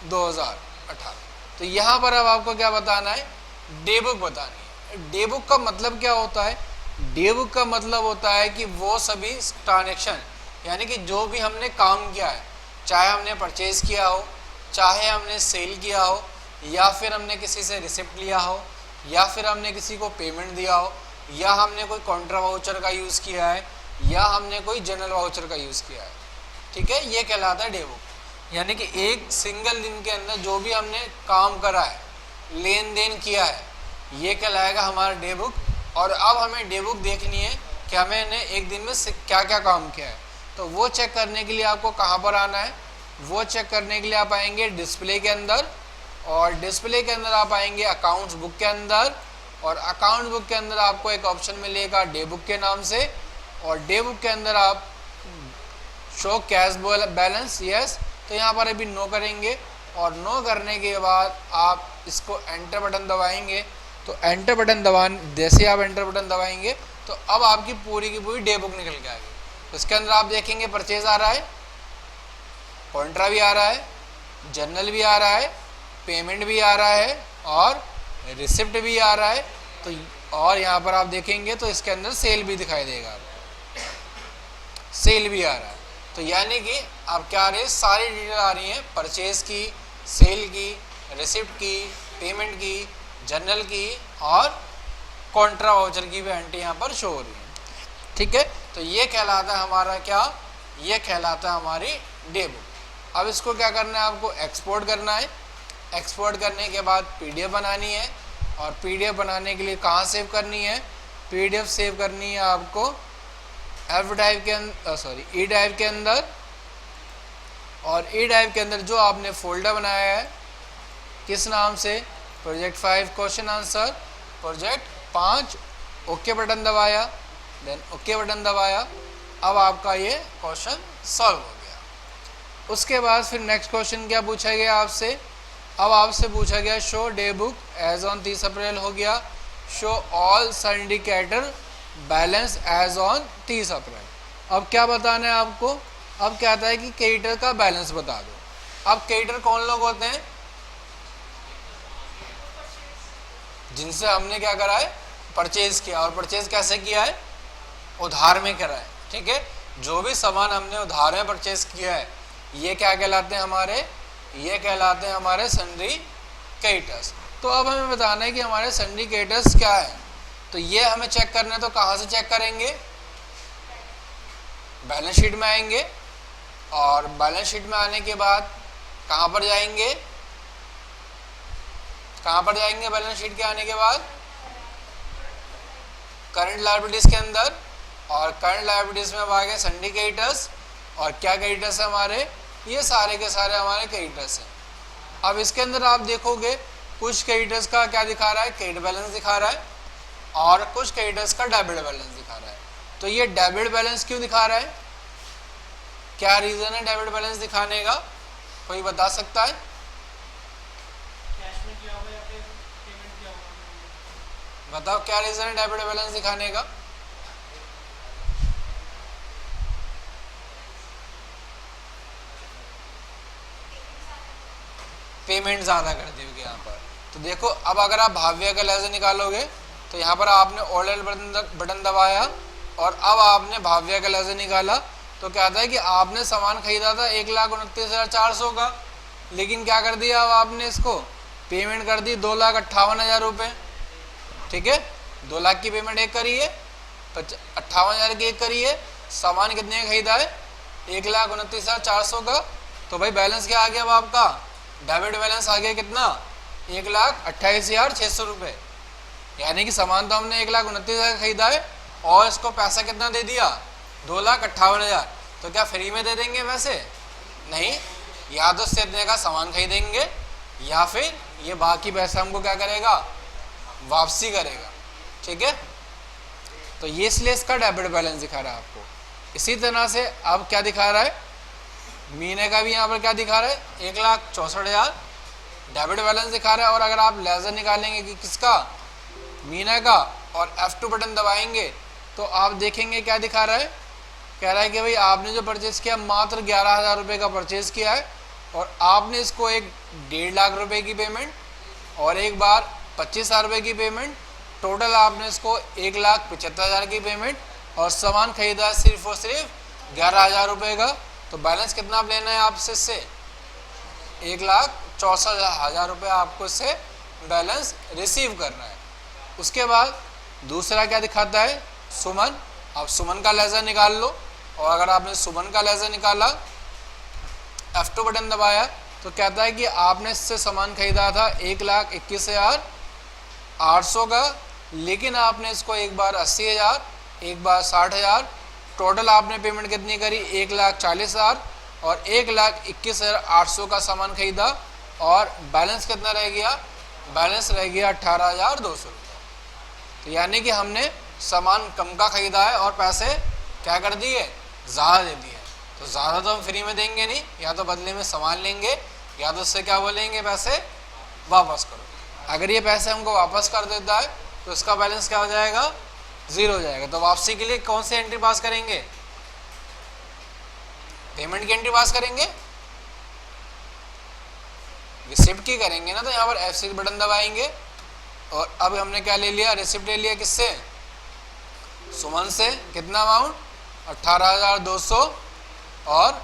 2018। तो यहाँ पर अब आपको क्या बताना है, डे बुक बतानी है। डे बुक का मतलब क्या होता है, डे बुक का मतलब होता है कि वो सभी ट्रांजैक्शन, यानी कि जो भी हमने काम किया है, चाहे हमने परचेज किया हो, चाहे हमने सेल किया हो, या फिर हमने किसी से रिसिप्ट लिया हो, या फिर हमने किसी को पेमेंट दिया हो, या हमने कोई कॉन्ट्रा वाउचर का यूज़ किया है, या हमने कोई जनरल वाउचर का यूज़ किया है, ठीक है, ये कहलाता है डे बुक। यानी कि एक सिंगल दिन के अंदर जो भी हमने काम करा है, लेन देन किया है, ये कहलाएगा हमारा डे बुक। और अब हमें डे बुक देखनी है कि मैंने एक दिन में क्या क्या काम किया है। तो वो चेक करने के लिए आपको कहाँ पर आना है, वो चेक करने के लिए आप आएंगे डिस्प्ले के अंदर, और डिस्प्ले के अंदर आप आएंगे अकाउंट्स बुक के अंदर, और अकाउंट बुक के अंदर आपको एक ऑप्शन मिलेगा डे बुक के नाम से, और डे बुक के अंदर आप शो कैश बैलेंस यस, तो यहाँ पर अभी नो करेंगे, और नो करने के बाद आप इसको एंटर बटन दबाएंगे। तो एंटर बटन जैसे आप एंटर बटन दबाएंगे तो अब आपकी पूरी की पूरी डे बुक निकल के आ गई। तो इसके अंदर आप देखेंगे परचेज आ रहा है, कॉन्ट्रा भी आ रहा है, जर्नल भी आ रहा है, पेमेंट भी आ रहा है, और रिसिप्ट भी आ रहा है। तो और यहाँ पर आप देखेंगे तो इसके अंदर सेल भी दिखाई देगा, सेल भी आ रहा है। तो यानी कि आप क्या आ रही है, सारी डिटेल आ रही है, परचेज की, सेल की, रिसिप्ट की, पेमेंट की, जर्नल की, और कॉन्ट्रा वाउचर की भी एंट्री यहाँ पर शो हो रही है। ठीक है, तो ये कहलाता है हमारा क्या, ये कहलाता है हमारी डे बुक। अब इसको क्या करना है, आपको एक्सपोर्ट करना है। एक्सपोर्ट करने के बाद पीडीएफ बनानी है, और पीडीएफ बनाने के लिए कहाँ सेव करनी है, पीडीएफ सेव करनी है आपको ई ड्राइव के अंदर, और ई ड्राइव के अंदर जो आपने फोल्डर बनाया है किस नाम से, project 5 question answer, project 5, okay button दबाया, देन ओके बटन दबाया। अब आपका ये क्वेश्चन सॉल्व हो गया। उसके बाद फिर नेक्स्ट क्वेश्चन क्या पूछा गया आपसे, अब आपसे पूछा गया show day book as on 30 April हो गया, show all syndicator balance as on 30 April. अब क्या बताना है आपको, अब क्या आता है कि क्रेडिटर का बैलेंस बता दो। अब क्रेडिटर कौन लोग होते हैं, जिनसे हमने क्या करा है, परचेज किया, और परचेज कैसे किया है, उधार में करा है। ठीक है, जो भी सामान हमने उधार में परचेज किया है ये क्या कहलाते हैं हमारे, ये कहलाते हैं हमारे सन्ड्री क्रेडिटर्स। तो अब हमें बताना है कि हमारे सन्ड्री क्रेडिटर्स क्या है। तो ये हमें चेक करना है, तो कहाँ से चेक करेंगे, बैलेंस शीट में आएंगे, और बैलेंस शीट में आने के बाद कहाँ पर जाएंगे, कहाँ पर जाएंगे बैलेंस शीट के आने के बाद, करंट लायबिलिटीज के अंदर, और करंट लायबिलिटीज में अब आ गए सन्ड्री क्रेडिटर्स, और क्या क्रेडिटर्स है हमारे, ये सारे के सारे हमारे क्रेडिटर्स हैं। अब इसके अंदर आप देखोगे कुछ क्रेडिटर्स का क्या दिखा रहा है, क्रेडिट बैलेंस दिखा रहा है, और कुछ क्रेडिटर्स का डेबिट बैलेंस दिखा रहा है। तो ये डेबिट बैलेंस क्यों दिखा रहा है, क्या रीजन है डेबिट बैलेंस दिखाने का, कोई बता सकता है, कैश में किया हुआ या फिर पेमेंट किया हुआ, बताओ क्या रीजन है डेबिट बैलेंस दिखाने का। पेमेंट ज़्यादा कर दी होगी यहाँ पर। तो देखो अब अगर आप भाव्य का लेजर निकालोगे तो यहाँ पर आपने ऑर्डर बटन दबाया, और अब आपने भाव्य का लेजर निकाला, तो क्या आता है कि आपने सामान खरीदा था 1,29,400 का, लेकिन क्या कर दिया, अब आपने इसको पेमेंट कर दी 2,58,000 रुपये। ठीक है, 2 लाख की पेमेंट एक करी है, 58,000 की एक करी है, सामान कितने का खरीदा है, 1,29,400 का। तो भाई बैलेंस क्या आ गया अब आपका, डेबिट बैलेंस आ गया कितना, 1,28,600 रुपये। यानी कि सामान तो हमने 1,29,000 खरीदा है, और इसको पैसा कितना दे दिया, 2,58,000। तो क्या फ्री में दे देंगे वैसे, नहीं, या तो इससे इतने का सामान खरीदेंगे, या फिर ये बाकी पैसा हमको क्या करेगा, वापसी करेगा। ठीक है, तो ये इसलिए इसका डेबिट बैलेंस दिखा रहा है आपको। इसी तरह से अब क्या दिखा रहा है, महीने का भी यहाँ पर क्या दिखा रहा है, 1,64,000 डेबिट बैलेंस दिखा रहा है। और अगर आप लेजर निकालेंगे कि किसका, महीने का, और F2 बटन दबाएंगे तो आप देखेंगे क्या दिखा रहा है, कह रहा है कि भाई आपने जो परचेज किया मात्र 11,000 रुपये का परचेज किया है, और आपने इसको एक 1.5 लाख रुपए की पेमेंट और एक बार 25,000 रुपये की पेमेंट, टोटल आपने इसको 1,75,000 की पेमेंट, और सामान खरीदा सिर्फ और सिर्फ 11,000 रुपये का। तो बैलेंस कितना आप लेना है आपसे, इससे 1,64,000 रुपये आपको इससे बैलेंस रिसीव करना है। उसके बाद दूसरा क्या दिखाता है, सुमन। आप सुमन का लेजर निकाल लो, और अगर आपने सुमन का लेजर निकाला, F2 बटन दबाया, तो कहता है कि आपने इससे सामान खरीदा था 1,21,800 का, लेकिन आपने इसको एक बार 80,000 एक बार 60,000, टोटल आपने पेमेंट कितनी करी 1,40,000 और 1,21,800 का सामान खरीदा और बैलेंस कितना रह गया, बैलेंस रह गया 18,200 रुपये। तो यानी कि हमने सामान कम का खरीदा है और पैसे क्या कर दिए, ज़्यादा दे दिए। तो ज़्यादा तो हम फ्री में देंगे नहीं, या तो बदले में सामान लेंगे या तो उससे क्या बोलेंगे पैसे वापस करो। अगर ये पैसे हमको वापस कर देता है तो इसका बैलेंस क्या हो जाएगा, 0 हो जाएगा। तो वापसी के लिए कौन सी एंट्री पास करेंगे, पेमेंट की एंट्री पास करेंगे, रिसिप्ट की करेंगे ना। तो यहाँ पर F6 बटन दबाएंगे और अब हमने क्या ले लिया, रिसिप्ट ले लिया किससे, सुमन से। कितना अमाउंट 18,200 और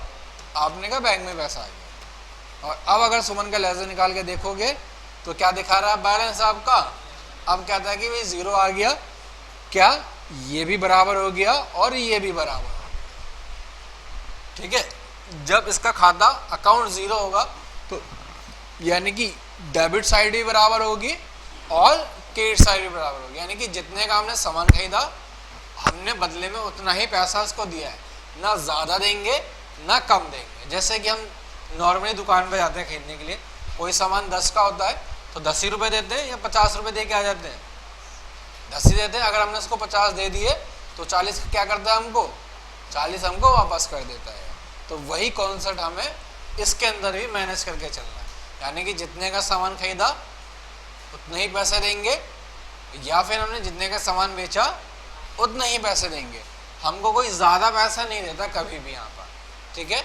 आपने का बैंक में पैसा आ गया। और अब अगर सुमन का लेजर निकाल के देखोगे तो क्या दिखा रहा है बैलेंस आपका, अब कहता है कि भाई 0 आ गया, क्या ये भी बराबर हो गया और ये भी बराबर हो गया। ठीक है, जब इसका खाता अकाउंट 0 होगा तो यानी कि डेबिट साइड भी बराबर होगी और क्रेडिट साइड भी बराबर होगी। यानी कि जितने का हमने सामान खरीदा हमने बदले में उतना ही पैसा उसको दिया है, ना ज़्यादा देंगे ना कम देंगे। जैसे कि हम नॉर्मली दुकान पे जाते हैं खरीदने के लिए, कोई सामान 10 का होता है तो 10 ही रुपये देते हैं या 50 रुपये दे के आ जाते हैं, 10 ही देते हैं। अगर हमने उसको 50 दे दिए तो 40 क्या करता है, हमको 40 हमको वापस कर देता है। तो वही कॉन्सेप्ट हमें इसके अंदर भी मैनेज करके चलना है। यानी कि जितने का सामान खरीदा उतने ही पैसे देंगे, या फिर हमने जितने का सामान बेचा उतने ही पैसे देंगे। हमको कोई ज़्यादा पैसा नहीं देता कभी भी यहाँ पर, ठीक है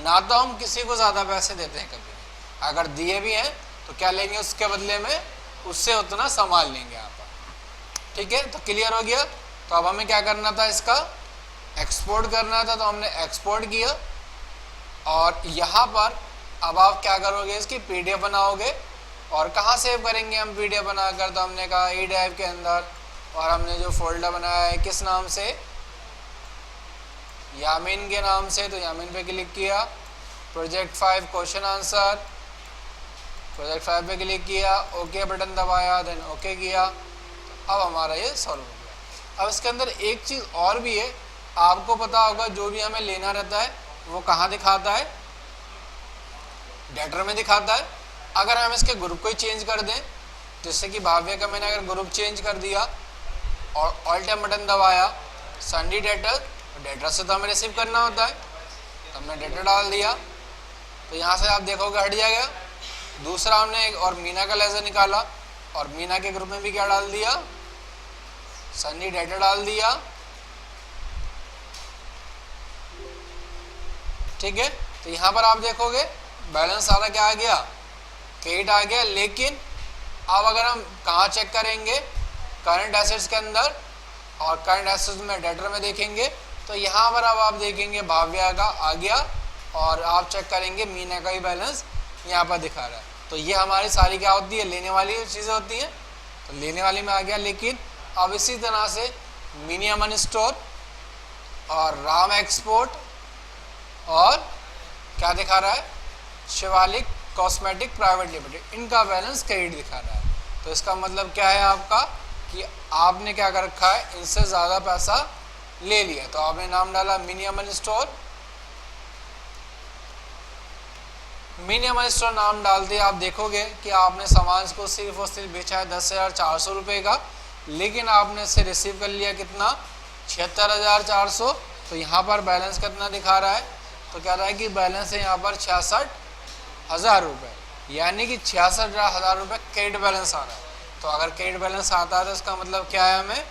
ना। तो हम किसी को ज़्यादा पैसे देते हैं कभी भी, अगर दिए भी हैं तो क्या लेंगे उसके बदले में, उससे उतना सामान लेंगे यहाँ पर। ठीक है, तो क्लियर हो गया। तो अब हमें क्या करना था, इसका एक्सपोर्ट करना था, तो हमने एक्सपोर्ट किया। और यहाँ पर अब आप क्या करोगे, इसकी PDF बनाओगे। और कहाँ सेव करेंगे हम PDF बनाकर, तो हमने कहा ई ड्राइव के अंदर। और हमने जो फोल्डर बनाया है किस नाम से, यामीन के नाम से, तो यामीन पे क्लिक किया। प्रोजेक्ट 5 क्वेश्चन आंसर, प्रोजेक्ट 5 पे क्लिक किया, ओके बटन दबाया, देन ओके किया। तो अब हमारा ये सॉल्व हो गया। अब इसके अंदर एक चीज़ और भी है, आपको पता होगा जो भी हमें लेना रहता है वो कहाँ दिखाता है, डेटर में दिखाता है। अगर हम इसके ग्रुप को ही चेंज कर दें, जैसे कि भाव्य का मैंने अगर ग्रुप चेंज कर दिया और ऑल टाइम बटन दबाया, संडी डेटर, तो डेटर से तो हमें रिसीव करना होता है, तो हमने डेटर डाल दिया। तो यहाँ से आप देखोगे हट जाएगा। दूसरा हमने एक और मीना का लेजर निकाला और मीना के ग्रुप में भी क्या डाल दिया, संडी डेटर डाल दिया। ठीक है, तो यहाँ पर आप देखोगे बैलेंस सारा क्या आ गया, क्रेडिट आ गया। लेकिन अब अगर हम कहाँ चेक करेंगे, करंट एसेट्स के अंदर, और करंट एसेट्स में डेटर में देखेंगे तो यहाँ पर अब आप देखेंगे भाव्या का आ गया और आप चेक करेंगे मीना का ही बैलेंस यहाँ पर दिखा रहा है। तो ये हमारी सारी क्या होती है, लेने वाली चीज़ें होती हैं, तो लेने वाली में आ गया। लेकिन अब इसी तरह से मिनी अमन स्टोर और राम एक्सपोर्ट और क्या दिखा रहा है, शिवालिक कॉस्मेटिक प्राइवेट लिमिटेड, इनका बैलेंस क्रेडिट दिखा रहा है। तो इसका मतलब क्या है आपका कि आपने क्या कर रखा है, इनसे ज़्यादा पैसा ले लिया। तो आपने नाम डाला मिनी अमन स्टोर, मिनी अमन स्टोर नाम डालते आप देखोगे कि आपने सामान को सिर्फ और सिर्फ बेचा है 10,400 रुपये का, लेकिन आपने इससे रिसीव कर लिया कितना, 76,400। तो यहाँ पर बैलेंस कितना दिखा रहा है, तो कह रहा है कि बैलेंस है यहाँ पर 66,000 रुपये, यानी कि 66,000 रुपये क्रेडिट बैलेंस आ रहा है। तो अगर क्रेडिट बैलेंस आता है तो इसका मतलब क्या है,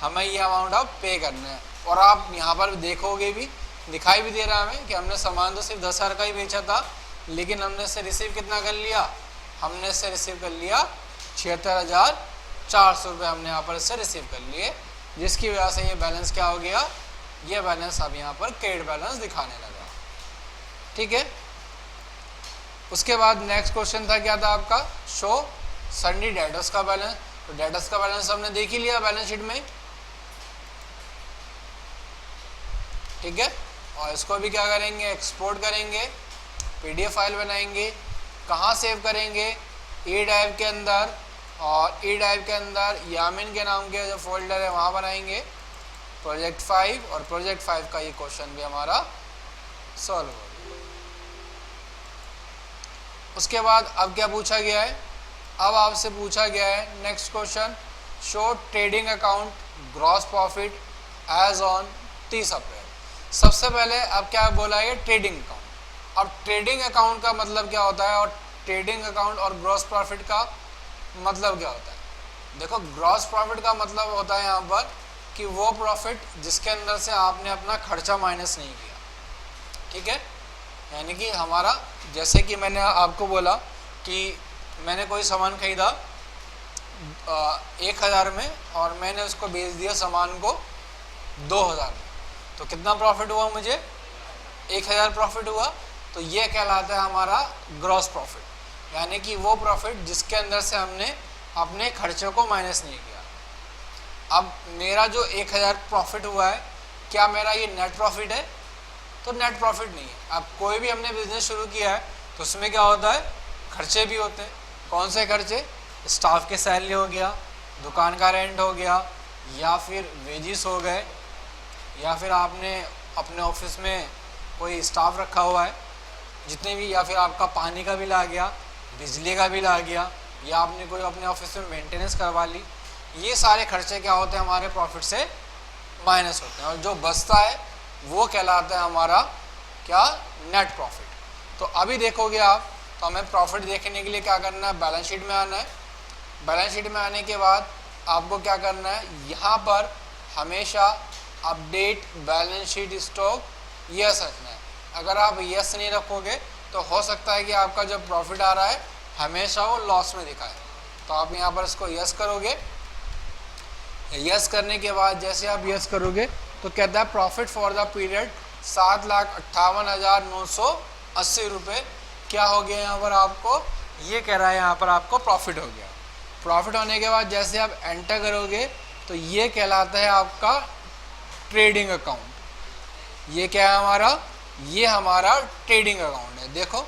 हमें ये अमाउंट आप पे करना है। और आप यहाँ पर देखोगे भी, दिखाई भी दे रहा है हमें कि हमने सामान तो सिर्फ 10,000 का ही बेचा था, लेकिन हमने इससे रिसीव कितना कर लिया, हमने इससे रिसीव कर लिया 76,400 रुपये हमने यहाँ पर इससे रिसीव कर लिए, जिसकी वजह से ये बैलेंस क्या हो गया, ये बैलेंस अब यहाँ पर क्रेडिट बैलेंस दिखाने लगा। ठीक है, उसके बाद नेक्स्ट क्वेश्चन था, क्या था आपका, शो संडी डेटर्स का बैलेंस। तो डेटर्स का बैलेंस हमने देख ही लिया बैलेंस शीट में। ठीक है, और इसको भी क्या करेंगे, एक्सपोर्ट करेंगे, PDF फाइल बनाएंगे। कहाँ सेव करेंगे, ई ड्राइव के अंदर, और ई ड्राइव के अंदर यामिन के नाम के जो फोल्डर है वहाँ बनाएंगे। प्रोजेक्ट 5 और प्रोजेक्ट 5 का ये क्वेश्चन भी हमारा सॉल्व हो गया। उसके बाद अब क्या पूछा गया है, अब आपसे पूछा गया है next question, show trading account gross profit as on 30 April. सबसे पहले अब क्या बोला है, ट्रेडिंग अकाउंट। अब ट्रेडिंग अकाउंट का मतलब क्या होता है और ट्रेडिंग अकाउंट और ग्रॉस प्रॉफिट का मतलब क्या होता है। देखो, ग्रॉस प्रॉफिट का मतलब होता है यहाँ पर कि वो प्रॉफिट जिसके अंदर से आपने अपना खर्चा माइनस नहीं किया, ठीक है। यानी कि हमारा, जैसे कि मैंने आपको बोला कि मैंने कोई सामान खरीदा 1000 में और मैंने उसको बेच दिया सामान को 2000 में, तो कितना प्रॉफिट हुआ, मुझे 1000 प्रॉफिट हुआ। तो ये कहलाता है हमारा ग्रॉस प्रॉफिट, यानी कि वो प्रॉफिट जिसके अंदर से हमने अपने खर्चों को माइनस नहीं किया। अब मेरा जो 1000 प्रॉफिट हुआ है, क्या मेरा ये नेट प्रॉफिट है? तो नेट प्रॉफिट नहीं है। अब कोई भी हमने बिजनेस शुरू किया है तो उसमें क्या होता है, खर्चे भी होते हैं। कौन से खर्चे? स्टाफ के सैलरी हो गया, दुकान का रेंट हो गया, या फिर वेजिस हो गए, या फिर आपने अपने ऑफिस में कोई स्टाफ रखा हुआ है जितने भी, या फिर आपका पानी का बिल आ गया, बिजली का बिल आ गया, या आपने कोई अपने ऑफिस में मेंटेनेंस करवा ली। ये सारे खर्चे क्या होते हैं, हमारे प्रॉफिट से माइनस होते हैं, और जो बचता है वो कहलाता है हमारा क्या, नेट प्रॉफिट। तो अभी देखोगे आप, तो हमें प्रॉफिट देखने के लिए क्या करना है, बैलेंस शीट में आना है। बैलेंस शीट में आने के बाद आपको क्या करना है, यहाँ पर हमेशा update balance sheet stock yes रखना है। अगर आप यस नहीं रखोगे तो हो सकता है कि आपका जो प्रॉफिट आ रहा है हमेशा वो लॉस में दिखाए। तो आप यहाँ पर इसको यस करोगे। यस करने के बाद जैसे आप यस करोगे तो कहता है प्रॉफिट फॉर द पीरियड 7,58,980 रुपये क्या हो गया यहाँ पर आपको, ये कह रहा है यहाँ पर आपको प्रॉफिट हो गया। प्रॉफिट होने के बाद जैसे आप एंटर करोगे तो ये कहलाता है आपका ट्रेडिंग अकाउंट। ये क्या है हमारा, ये हमारा ट्रेडिंग अकाउंट है। देखो,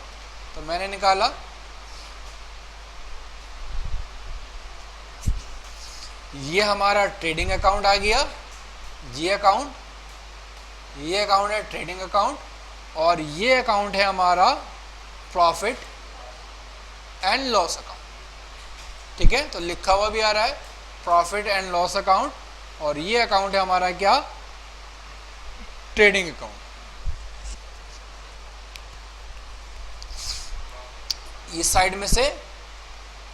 तो मैंने निकाला, ये हमारा ट्रेडिंग अकाउंट आ गया, ये अकाउंट है ट्रेडिंग अकाउंट, और ये अकाउंट है हमारा प्रॉफिट एंड लॉस अकाउंट, ठीक है। तो लिखा हुआ भी आ रहा है प्रॉफिट एंड लॉस अकाउंट, और ये अकाउंट है हमारा क्या, ट्रेडिंग अकाउंट। इस साइड में से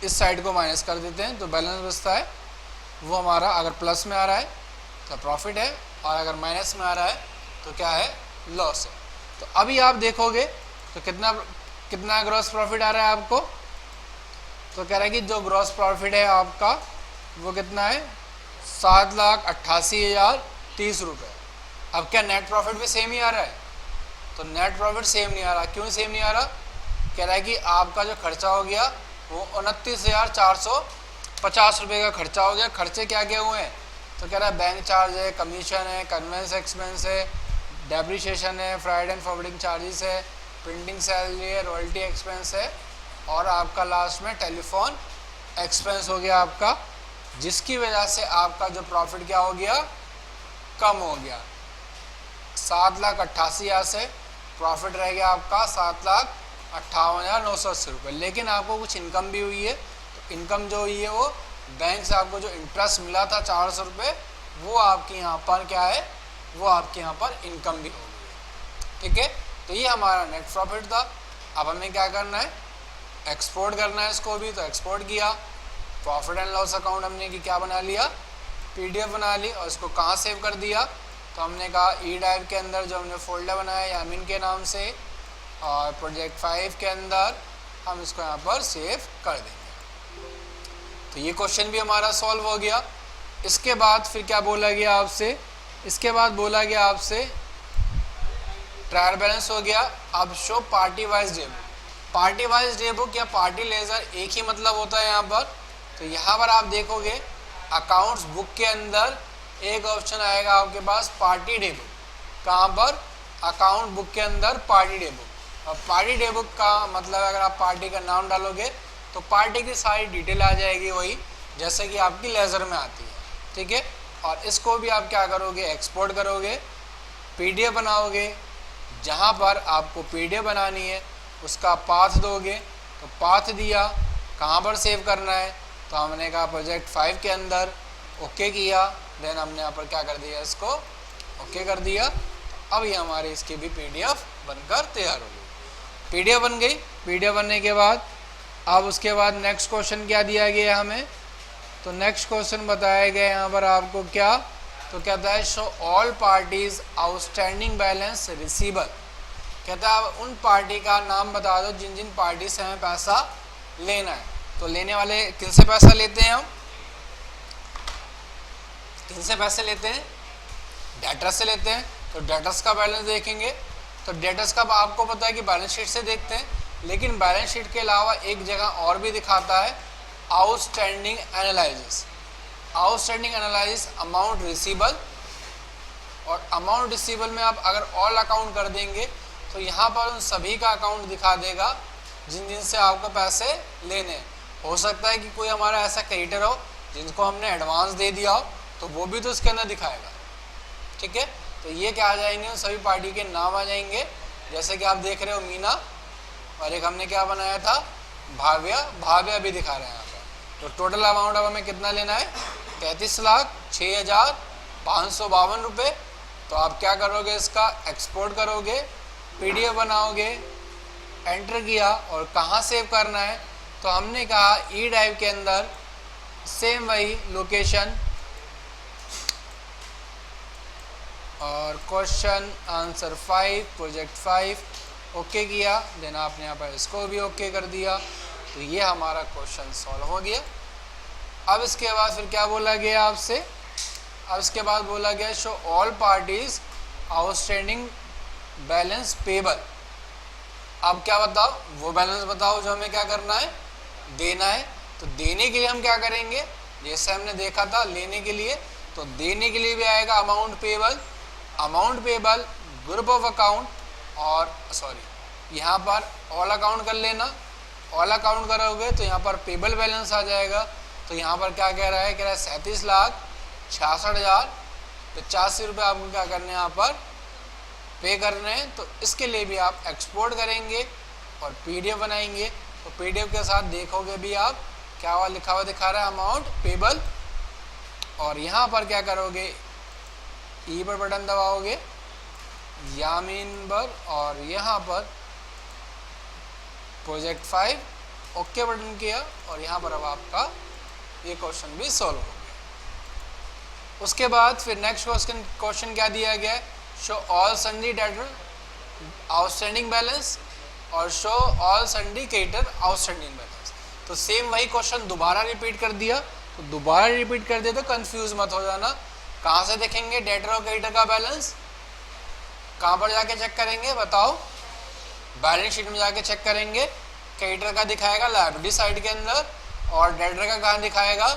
इस साइड को माइनस कर देते हैं तो बैलेंस बचता है वो हमारा, अगर प्लस में आ रहा है तो प्रॉफिट है, और अगर माइनस में आ रहा है तो क्या है, लॉस है। तो अभी आप देखोगे तो कितना ग्रॉस प्रॉफिट आ रहा है आपको, तो कह रहा है कि जो ग्रॉस प्रॉफिट है आपका वो कितना है, 7,88,030 रुपये। अब क्या नेट प्रॉफिट भी सेम ही आ रहा है? तो नेट प्रॉफिट सेम नहीं आ रहा। क्यों सेम नहीं आ रहा? कह रहा है कि आपका जो खर्चा हो गया वो 29,450 रुपये का खर्चा हो गया। खर्चे क्या क्या हुए हैं? तो कह रहा है बैंक चार्ज है, कमीशन है, कन्वेंस एक्सपेंस है, डेप्रिसिएशन है, फ्राइड एंड फॉरवर्डिंग चार्जेस है, प्रिंटिंग सैलरी है, रॉयल्टी एक्सपेंस है, और आपका लास्ट में टेलीफोन एक्सपेंस हो गया आपका, जिसकी वजह से आपका जो प्रॉफिट क्या हो गया, कम हो गया। 7,88,000 से प्रॉफिट रह गया आपका 7,58,980 रुपये। लेकिन आपको कुछ इनकम भी हुई है, तो इनकम जो हुई है वो बैंक से आपको जो इंटरेस्ट मिला था 400 रुपये, वो आपके यहाँ पर क्या है, वो आपके यहाँ पर इनकम भी हो गई है, ठीक है। तो ये हमारा नेट प्रॉफिट था। अब हमें क्या करना है, एक्सपोर्ट करना है इसको भी, तो एक्सपोर्ट किया। प्रॉफिट एंड लॉस अकाउंट हमने की क्या बना लिया, PDF बना ली, और इसको कहाँ सेव कर दिया, तो हमने कहा ई ड्राइव के अंदर जो हमने फोल्डर बनाया यामिन के नाम से, और प्रोजेक्ट 5 के अंदर हम इसको यहाँ पर सेव कर देंगे। तो ये क्वेश्चन भी हमारा सॉल्व हो गया। इसके बाद फिर क्या बोला गया आपसे, इसके बाद बोला गया आपसे ट्रायल बैलेंस हो गया। अब show party wise day book. Party wise day book या पार्टी लेजर एक ही मतलब होता है यहाँ पर। तो यहाँ पर आप देखोगे अकाउंट्स बुक के अंदर एक ऑप्शन आएगा आपके पास पार्टी डे बुक। कहाँ पर, अकाउंट बुक के अंदर पार्टी डे बुक। और पार्टी डे बुक का मतलब अगर आप पार्टी का नाम डालोगे तो पार्टी की सारी डिटेल आ जाएगी, वही जैसे कि आपकी लेजर में आती है, ठीक है। और इसको भी आप क्या करोगे, एक्सपोर्ट करोगे, पीडीएफ बनाओगे। जहाँ पर आपको पीडीएफ बनानी है उसका पाथ दोगे, तो पाथ दिया, कहाँ पर सेव करना है, तो हमने कहा प्रोजेक्ट 5 के अंदर, ओके किया, देन हमने यहाँ पर क्या कर दिया, इसको ओके कर दिया। अब ये हमारी इसकी भी पीडीएफ बनकर तैयार हो गई। पीडीएफ बन गई। पीडीएफ बनने के बाद अब उसके बाद नेक्स्ट क्वेश्चन क्या दिया गया हमें, तो नेक्स्ट क्वेश्चन बताया गया यहाँ पर आपको क्या, तो कहता है show all parties outstanding balance receivable. कहता है अब उन पार्टी का नाम बता दो जिन जिन पार्टी से हमें पैसा लेना है। तो लेने वाले किन से पैसा लेते हैं हम, किन से पैसे लेते हैं, डेटर्स से लेते हैं। तो डेटर्स का बैलेंस देखेंगे, तो डेटर्स का आपको पता है कि बैलेंस शीट से देखते हैं, लेकिन बैलेंस शीट के अलावा एक जगह और भी दिखाता है outstanding analysis. Outstanding analysis amount receivable, और अमाउंट रिसीबल में आप अगर ऑल अकाउंट कर देंगे तो यहाँ पर उन सभी का अकाउंट दिखा देगा जिन जिन से आपको पैसे लेने। हो सकता है कि कोई हमारा ऐसा क्रेडिटर हो जिनको हमने एडवांस दे दिया हो, तो वो भी तो इसके अंदर दिखाएगा। ठीक है, तो ये क्या आ जाएंगे, उन सभी पार्टी के नाम आ जाएंगे। जैसे कि आप देख रहे हो मीना, और एक हमने क्या बनाया था, भाव्या, भाव्या भी दिखा रहे हैं यहाँ पर। तो टोटल अमाउंट अब हमें कितना लेना है, 33,06,552 रुपये। तो आप क्या करोगे, इसका एक्सपोर्ट करोगे, पीडीएफ बनाओगे, एंटर किया, और कहाँ सेव करना है, तो हमने कहा ई ड्राइव के अंदर, सेम वही लोकेशन, और क्वेश्चन आंसर 5 प्रोजेक्ट 5 ओके किया, देन आपने यहाँ पर इसको भी ओके कर दिया। तो ये हमारा क्वेश्चन सॉल्व हो गया। अब इसके बाद फिर क्या बोला गया आपसे, अब इसके बाद बोला गया show all parties outstanding balance payable. अब क्या बताओ, वो बैलेंस बताओ जो हमें क्या करना है, देना है। तो देने के लिए हम क्या करेंगे, जैसे हमने देखा था लेने के लिए, तो देने के लिए भी आएगा amount payable, amount payable, group of account, और सॉरी यहाँ पर ऑल अकाउंट कर लेना। ऑल अकाउंट करोगे तो यहाँ पर पेबल बैलेंस आ जाएगा। तो यहाँ पर क्या कह रहा है, कह रहा है 37,66,085 रुपये आपको क्या करने हैं, यहाँ पर पे करने हैं। तो इसके लिए भी आप एक्सपोर्ट करेंगे और पीडीएफ बनाएंगे। तो पीडीएफ के साथ देखोगे भी आप क्या हुआ, लिखा हुआ दिखा रहा है अमाउंट पेबल, और यहाँ पर क्या करोगे, ई पर बटन दबाओगे, यामीन पर, और यहाँ पर प्रोजेक्ट 5 ओके बटन किया, और यहाँ पर अब आपका ये क्वेश्चन भी सॉल्व हो गया। उसके बाद फिर नेक्स्ट क्वेश्चन क्या दिया गया है, show all sundry debtor outstanding balance और show all sundry creditor outstanding balance. तो सेम वही क्वेश्चन दोबारा रिपीट कर दिया। तो दोबारा रिपीट कर दिया तो कंफ्यूज मत हो जाना। कहाँ से देखेंगे डेटर और क्रेडिटर का बैलेंस, कहाँ पर जाके चेक करेंगे बताओ, बैलेंस शीट में जाके चेक करेंगे। क्रेडिटर का दिखाएगा लायबिलिटी साइड के अंदर, और डेटर का कहाँ दिखाएगा,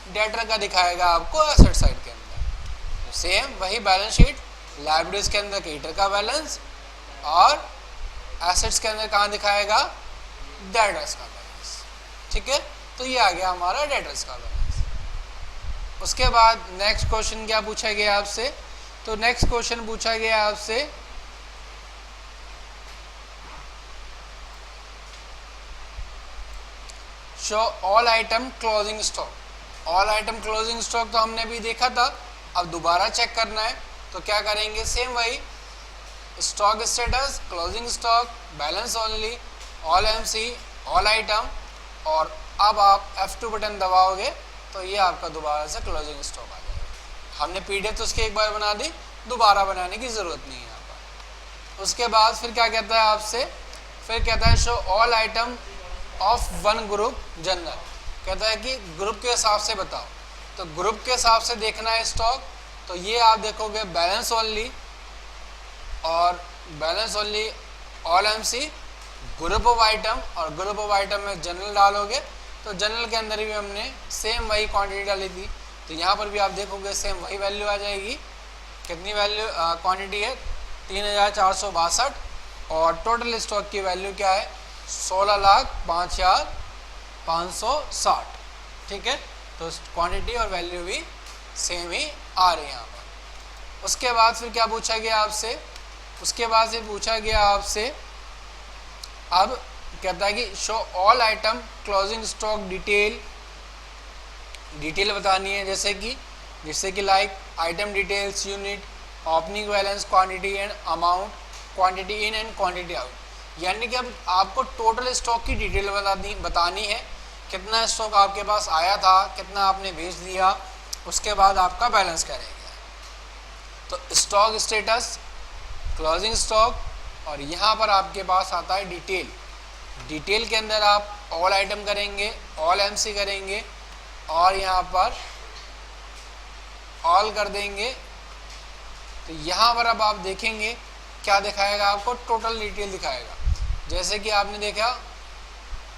डेटर का दिखाएगा आपको एसेट साइड के अंदर। तो सेम वही बैलेंस शीट, लायबिलिटीज के अंदर क्रेडिटर का बैलेंस, और एसेट्स के अंदर कहाँ दिखाएगा, डेटर्स का बैलेंस। ठीक है, तो ये आ गया हमारा डेटर्स का बैलेंस। उसके बाद नेक्स्ट क्वेश्चन क्या पूछा गया आपसे, तो नेक्स्ट क्वेश्चन पूछा गया आपसे show all item closing stock. All item closing stock तो हमने भी देखा था, अब दोबारा चेक करना है। तो क्या करेंगे, सेम वही stock status, closing stock, balance only, all MC, all item, और अब आप F2 बटन दबाओगे तो ये आपका दोबारा से क्लोजिंग स्टॉक आ जाएगा। हमने पीडीएफ तो उसकी एक बार बना दी, दोबारा बनाने की ज़रूरत नहीं है यहाँ पर। उसके बाद फिर क्या कहता है आपसे, फिर कहता है show all item of one group general. कहता है कि ग्रुप के हिसाब से बताओ। तो ग्रुप के हिसाब से देखना है स्टॉक, तो ये आप देखोगे बैलेंस ओनली, और balance only, all MC, group of item, और ग्रुप ऑफ आइटम में जनरल डालोगे। तो जनरल के अंदर भी हमने सेम वही क्वांटिटी डाली थी, तो यहाँ पर भी आप देखोगे सेम वही वैल्यू आ जाएगी। कितनी वैल्यू क्वांटिटी है, 3,462, और टोटल स्टॉक की वैल्यू क्या है, 16,05,560। ठीक है, तो क्वांटिटी और वैल्यू भी सेम ही आ रही है यहाँ पर। उसके बाद फिर क्या पूछा गया आपसे, उसके बाद फिर पूछा गया आपसे, अब कहता है कि show all item closing stock detail बतानी है, जैसे कि like item details, unit, opening balance, quantity and amount, quantity in and quantity out. यानी कि अब आपको टोटल स्टॉक की डिटेल बतानी है, कितना स्टॉक आपके पास आया था, कितना आपने बेच दिया, उसके बाद आपका बैलेंस क्या रहेगा। तो स्टॉक स्टेटस, क्लोजिंग स्टॉक, और यहाँ पर आपके पास आता है डिटेल के अंदर आप ऑल आइटम करेंगे, ऑल एमसी करेंगे, और यहाँ पर ऑल कर देंगे। तो यहाँ पर अब आप देखेंगे क्या दिखाएगा, आपको टोटल डिटेल दिखाएगा। जैसे कि आपने देखा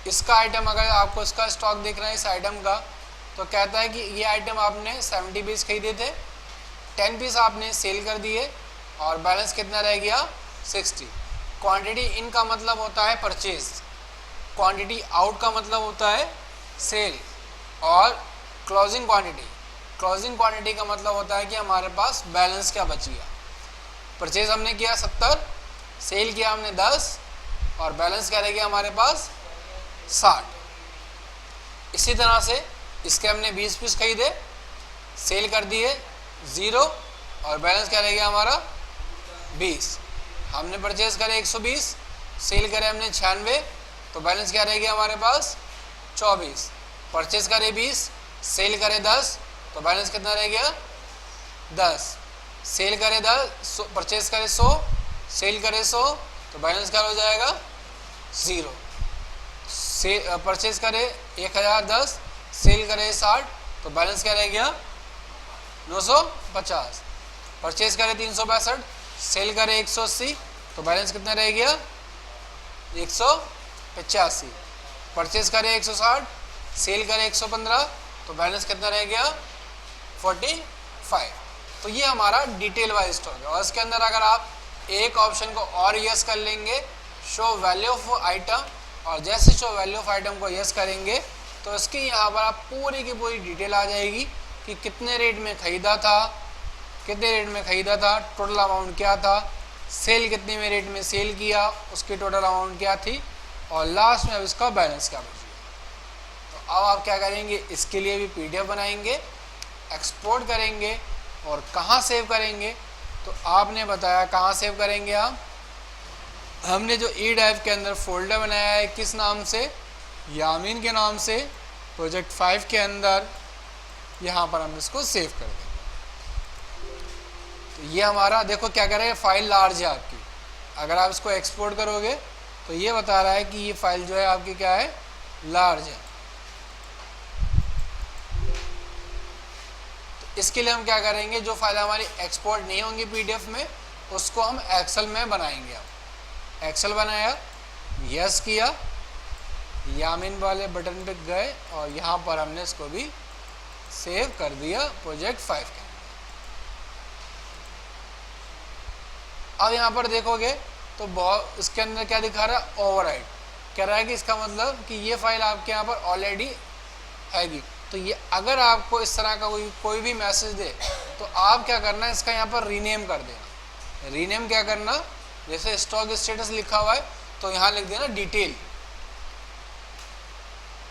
इसका आइटम, अगर आपको इसका स्टॉक देखना है इस आइटम का, तो कहता है कि ये आइटम आपने 70 पीस खरीदे थे, 10 पीस आपने सेल कर दिए, और बैलेंस कितना रह गया 60। क्वांटिटी इन का मतलब होता है परचेज, क्वांटिटी आउट का मतलब होता है सेल, और क्लोजिंग क्वांटिटी का मतलब होता है कि हमारे पास बैलेंस क्या बच गया। परचेज हमने किया 70, सेल किया हमने 10, और बैलेंस क्या रह गया हमारे पास 60। इसी तरह से इसके हमने 20 पीस खरीदे, सेल कर दिए 0, और बैलेंस क्या रह गया हमारा 20। हमने परचेज करे 120, सेल करे हमने 96, तो बैलेंस क्या रह गया हमारे पास 24। परचेज करे 20, सेल करे 10, तो बैलेंस कितना रह गया 10। सेल करे 10, परचेज करे 100, सेल करे 100, तो बैलेंस क्या हो जाएगा 0। परचेज करे 1010, सेल करे 60, तो बैलेंस क्या रह गया 950। परचेज करे 362, सेल करे 180, तो बैलेंस कितना रह गया 185। परचेज करे 160, सेल करे 115, तो बैलेंस कितना रह गया 45। तो ये हमारा डिटेल वाइज स्टॉक है। और इसके अंदर अगर आप एक ऑप्शन को और यस कर लेंगे, शो वैल्यू ऑफ आइटम, और जैसे शो वैल्यू ऑफ आइटम को यस करेंगे तो इसकी यहाँ पर आप पूरी की पूरी डिटेल आ जाएगी कि कितने रेट में ख़रीदा था, टोटल अमाउंट क्या था, सेल कितने में रेट में सेल किया, उसकी टोटल अमाउंट क्या थी, और लास्ट में अब इसका बैलेंस क्या बच गया। तो अब आप क्या करेंगे, इसके लिए भी पीडीएफ बनाएंगे, एक्सपोर्ट करेंगे, और कहाँ सेव करेंगे, तो आपने बताया कहाँ सेव करेंगे आप। हमने जो ई ड्राइव के अंदर फोल्डर बनाया है किस नाम से, यामीन के नाम से, प्रोजेक्ट 5 के अंदर, यहाँ पर हम इसको सेव कर देंगे। तो ये हमारा देखो क्या करें, फाइल लार्ज है आपकी, अगर आप इसको एक्सपोर्ट करोगे तो ये बता रहा है कि ये फाइल जो है आपकी क्या है, लार्ज है। तो इसके लिए हम क्या करेंगे, जो फाइल हमारी एक्सपोर्ट नहीं होंगी पीडीएफ में, उसको हम एक्सेल में बनाएंगे। हम एक्सेल बनाया, यस किया, यामीन वाले बटन पे गए, और यहाँ पर हमने इसको भी सेव कर दिया प्रोजेक्ट 5 के। अब यहाँ पर देखोगे तो बहुत इसके अंदर क्या दिखा रहा है, ओवरराइट कह रहा है कि इसका मतलब कि ये फाइल आपके यहाँ पर ऑलरेडी हैगी। तो ये अगर आपको इस तरह का कोई भी मैसेज दे तो आप क्या करना है, इसका यहाँ पर रीनेम कर देना। रीनेम क्या करना, जैसे स्टॉक स्टेटस लिखा हुआ है तो यहाँ लिख देना डिटेल।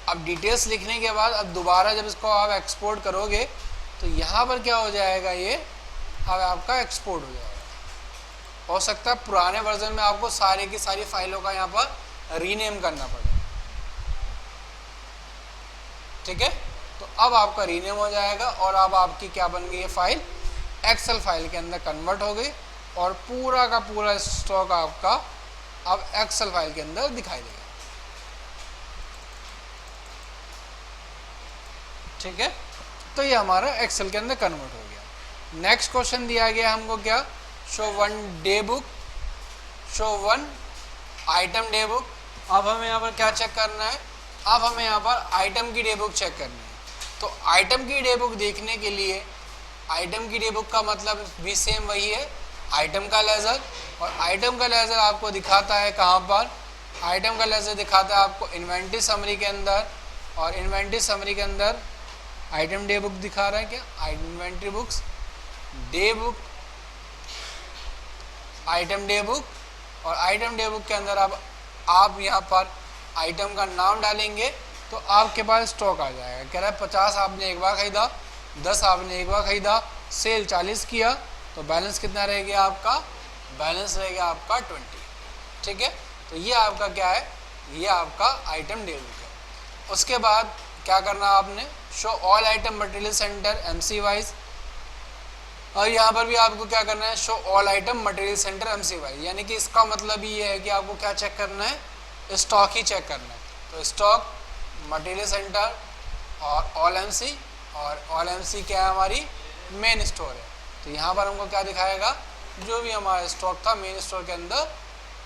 अब डिटेल्स लिखने के बाद अब दोबारा जब इसको आप एक्सपोर्ट करोगे तो यहाँ पर क्या हो जाएगा, ये अब आपका एक्सपोर्ट हो जाएगा। हो सकता है पुराने वर्जन में आपको सारी की सारी फाइलों का यहाँ पर रीनेम करना पड़े, ठीक है। तो अब आपका रीनेम हो जाएगा, और अब आपकी क्या बन गई, ये फाइल एक्सेल फाइल के अंदर कन्वर्ट हो गई, और पूरा का पूरा स्टॉक आपका अब एक्सेल फाइल के अंदर दिखाई देगा, ठीक है। तो ये हमारा एक्सेल के अंदर कन्वर्ट हो गया। नेक्स्ट क्वेश्चन दिया गया हमको क्या, show one day book, show one item day book. अब हमें यहाँ पर क्या चेक करना है, अब हमें यहाँ पर आइटम की डे बुक चेक करनी है। तो आइटम की डे बुक देखने के लिए, आइटम की डे बुक का मतलब भी सेम वही है, आइटम का लेजर। और आइटम का लेजर आपको दिखाता है कहाँ पर, आइटम का लेजर दिखाता है आपको इन्वेंट्री समरी के अंदर, और इन्वेंट्री समरी के अंदर आइटम डे बुक दिखा रहा है क्या, inventory books. Day book, item day book, और आइटम डे बुक के अंदर आप यहाँ पर आइटम का नाम डालेंगे तो आपके पास स्टॉक आ जाएगा। कह रहा है 50 आपने एक बार खरीदा, 10 आपने एक बार खरीदा, सेल 40 किया, तो बैलेंस कितना रह गया आपका? बैलेंस रह गया आपका 20। ठीक है, तो ये आपका क्या है? ये आपका आइटम डे बुक है। उसके बाद क्या करना आपने? Show all item material centre MC wise, और यहाँ पर भी आपको क्या करना है? Show all item material centre MC wise, यानी कि इसका मतलब ये है कि आपको क्या चेक करना है? स्टॉक ही चेक करना है। तो स्टॉक, मटेरियल सेंटर और ऑल MC, और ऑल MC क्या है? हमारी मेन स्टोर है। तो यहाँ पर हमको क्या दिखाएगा? जो भी हमारा स्टॉक था मेन स्टोर के अंदर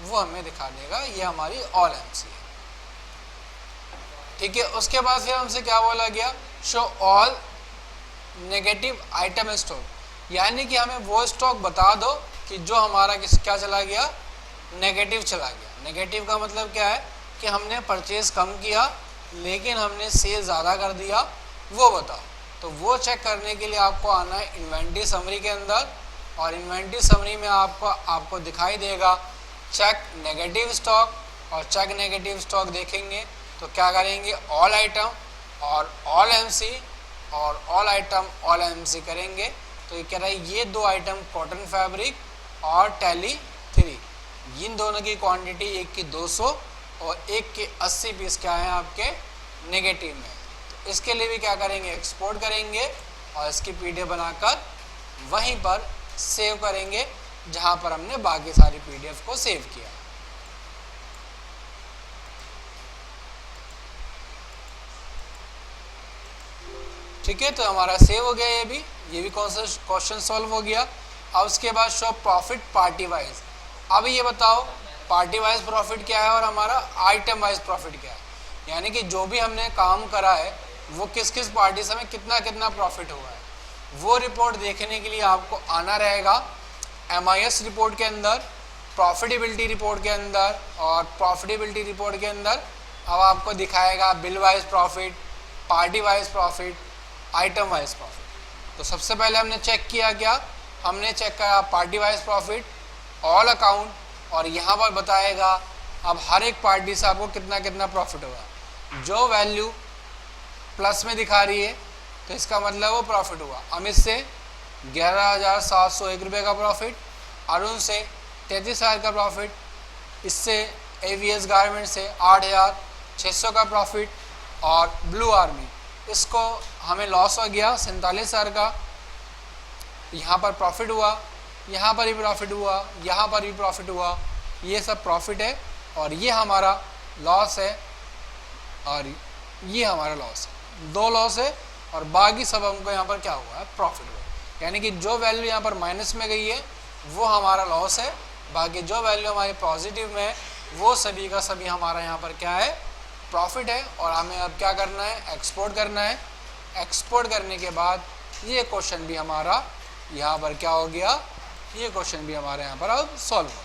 वो हमें दिखा देगा। ये हमारी ऑल MC है। ठीक है, उसके बाद फिर हमसे क्या बोला गया? Show all negative item stock, यानी कि हमें वो स्टॉक बता दो कि जो हमारा क्या चला गया? नेगेटिव चला गया। नेगेटिव का मतलब क्या है? कि हमने परचेज कम किया लेकिन हमने सेल ज़्यादा कर दिया, वो बताओ। तो वो चेक करने के लिए आपको आना है इन्वेंट्री समरी के अंदर, और इन्वेंट्री समरी में आपको दिखाई देगा चेक नेगेटिव स्टॉक, और चेक नेगेटिव स्टॉक देखेंगे तो क्या करेंगे? ऑल आइटम और ऑल MC और ऑल आइटम ऑल MC करेंगे। तो ये कह रहा है ये दो आइटम कॉटन फैब्रिक और टैली 3, इन दोनों की क्वांटिटी एक की 200 और एक के 80 पीस क्या है आपके नेगेटिव में। तो इसके लिए भी क्या करेंगे? एक्सपोर्ट करेंगे और इसकी PDF बनाकर वहीं पर सेव करेंगे जहां पर हमने बाकी सारी PDF को सेव किया। ठीक है, तो हमारा सेव हो गया ये भी क्वेश्चन सॉल्व हो गया। अब उसके बाद शो प्रॉफिट पार्टी वाइज। अब ये बताओ पार्टी वाइज प्रॉफिट क्या है और हमारा आइटम वाइज प्रॉफिट क्या है, यानी कि जो भी हमने काम करा है वो किस किस पार्टी से हमें कितना कितना प्रॉफिट हुआ है, वो रिपोर्ट देखने के लिए आपको आना रहेगा MIS रिपोर्ट के अंदर, प्रॉफिटेबिलिटी रिपोर्ट के अंदर, और प्रॉफिटेबिलिटी रिपोर्ट के अंदर अब आपको दिखाएगा bill wise profit, party wise profit, item wise profit. तो सबसे पहले हमने चेक किया क्या? हमने चेक करा party wise profit, all account, और यहाँ पर बताएगा अब हर एक पार्टी से आपको कितना कितना प्रॉफिट होगा। जो वैल्यू प्लस में दिखा रही है तो इसका मतलब वो प्रॉफिट हुआ। अमित से 11,701 रुपये का प्रॉफिट, अरुण से 33,000 का प्रॉफिट, इससे AVS गारमेंट से 8,600 का प्रॉफिट, और ब्लू आर्मी इसको हमें लॉस हो गया 47,000 का। यहाँ पर प्रॉफिट हुआ, यहाँ पर भी प्रॉफिट हुआ, यहाँ पर भी प्रॉफिट हुआ, ये सब प्रॉफिट है, और ये हमारा लॉस है, और ये हमारा लॉस है। दो लॉस है और बाकी सब हमको यहाँ पर क्या हुआ है? प्रॉफिट हुआ। यानी कि जो वैल्यू यहाँ पर माइनस में गई है वो हमारा लॉस है, बाकी जो वैल्यू हमारी पॉजिटिव में है वो सभी का सभी हमारा यहाँ पर क्या है? प्रॉफिट है। और हमें अब क्या करना है? एक्सपोर्ट करना है। एक्सपोर्ट करने के बाद ये क्वेश्चन भी हमारा यहाँ पर क्या हो गया? ये क्वेश्चन भी हमारे यहाँ पर अब सॉल्व हो गया।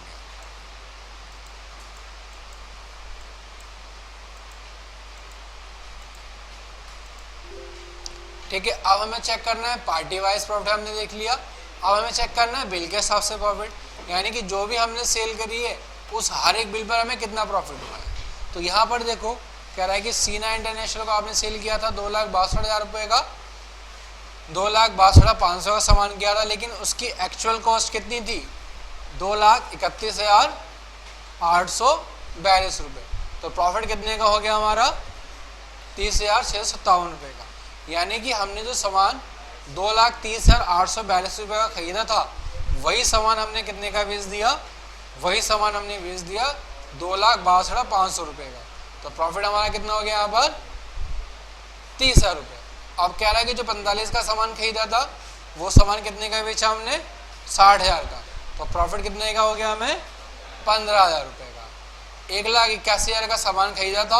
ठीक है, अब हमें चेक करना है पार्टी वाइज प्रॉफिट हमने देख लिया। अब हमें चेक करना है बिल के हिसाब से प्रॉफिट, यानी कि जो भी हमने सेल करी है उस हर एक बिल पर हमें कितना प्रॉफिट हुआ है। तो यहाँ पर देखो कह रहा है कि सीना इंटरनेशनल को आपने सेल किया था 2,62,000 रुपये का, 2,62,500 का सामान किया था, लेकिन उसकी एक्चुअल कॉस्ट कितनी थी? 2,31,842 रुपये। तो प्रॉफिट कितने का हो गया हमारा? 30,657 रुपये का। यानी कि हमने जो सामान 2,30,842 रुपये का खरीदा था वही सामान हमने कितने का बेच दिया? वही सामान हमने बेच दिया 2,62,500 रुपये का। तो प्रॉफिट हमारा कितना हो गया यहाँ पर? 30,000 रुपये। अब कह रहा है कि जो 45 का सामान खरीदा था वो सामान कितने का बेचा हमने? 60,000 का। तो प्रॉफिट कितने का हो गया हमें? 15,000 रुपये का। 1,81,000 का सामान खरीदा था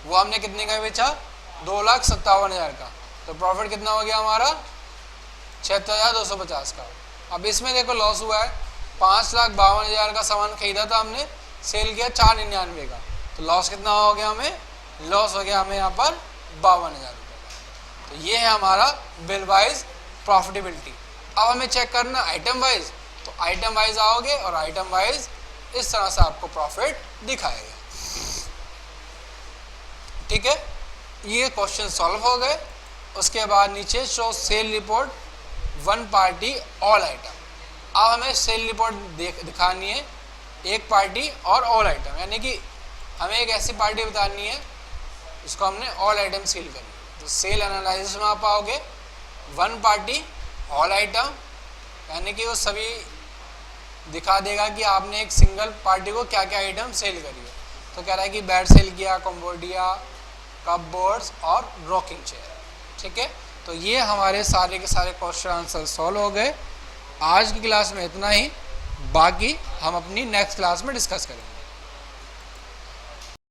वो हमने कितने का बेचा? 2,57,000 का। तो प्रॉफिट कितना हो गया हमारा? 76,250 का। अब इसमें देखो लॉस हुआ है, 5,52,000 का सामान खरीदा था हमने, सेल किया 4,99 का। तो लॉस कितना हो गया हमें? लॉस हो गया हमें यहाँ पर 52,000 रुपये का। तो ये है हमारा बिल वाइज प्रॉफिटेबिलिटी। अब हमें चेक करना आइटम वाइज, तो आइटम वाइज आओगे और आइटम वाइज इस तरह से आपको प्रॉफिट दिखाएगा। ठीक है, ये क्वेश्चन सॉल्व हो गए। उसके बाद नीचे show sale report one party all item. अब हमें सेल रिपोर्ट दिखानी है एक पार्टी और ऑल आइटम, यानी कि हमें एक ऐसी पार्टी बतानी है जिसको हमने ऑल आइटम सेल करनी। तो सेल एनालिसिस में आप आओगे वन पार्टी ऑल आइटम, यानी कि वो सभी दिखा देगा कि आपने एक सिंगल पार्टी को क्या क्या आइटम सेल करी है। तो कह रहा है कि बेड सेल किया, कम्बोडिया, कप बोर्ड्स और रॉकिंग चेयर। ठीक है, तो ये हमारे सारे के सारे क्वेश्चन आंसर सॉल्व हो गए। आज की क्लास में इतना ही, बाकी हम अपनी नेक्स्ट क्लास में डिस्कस करेंगे।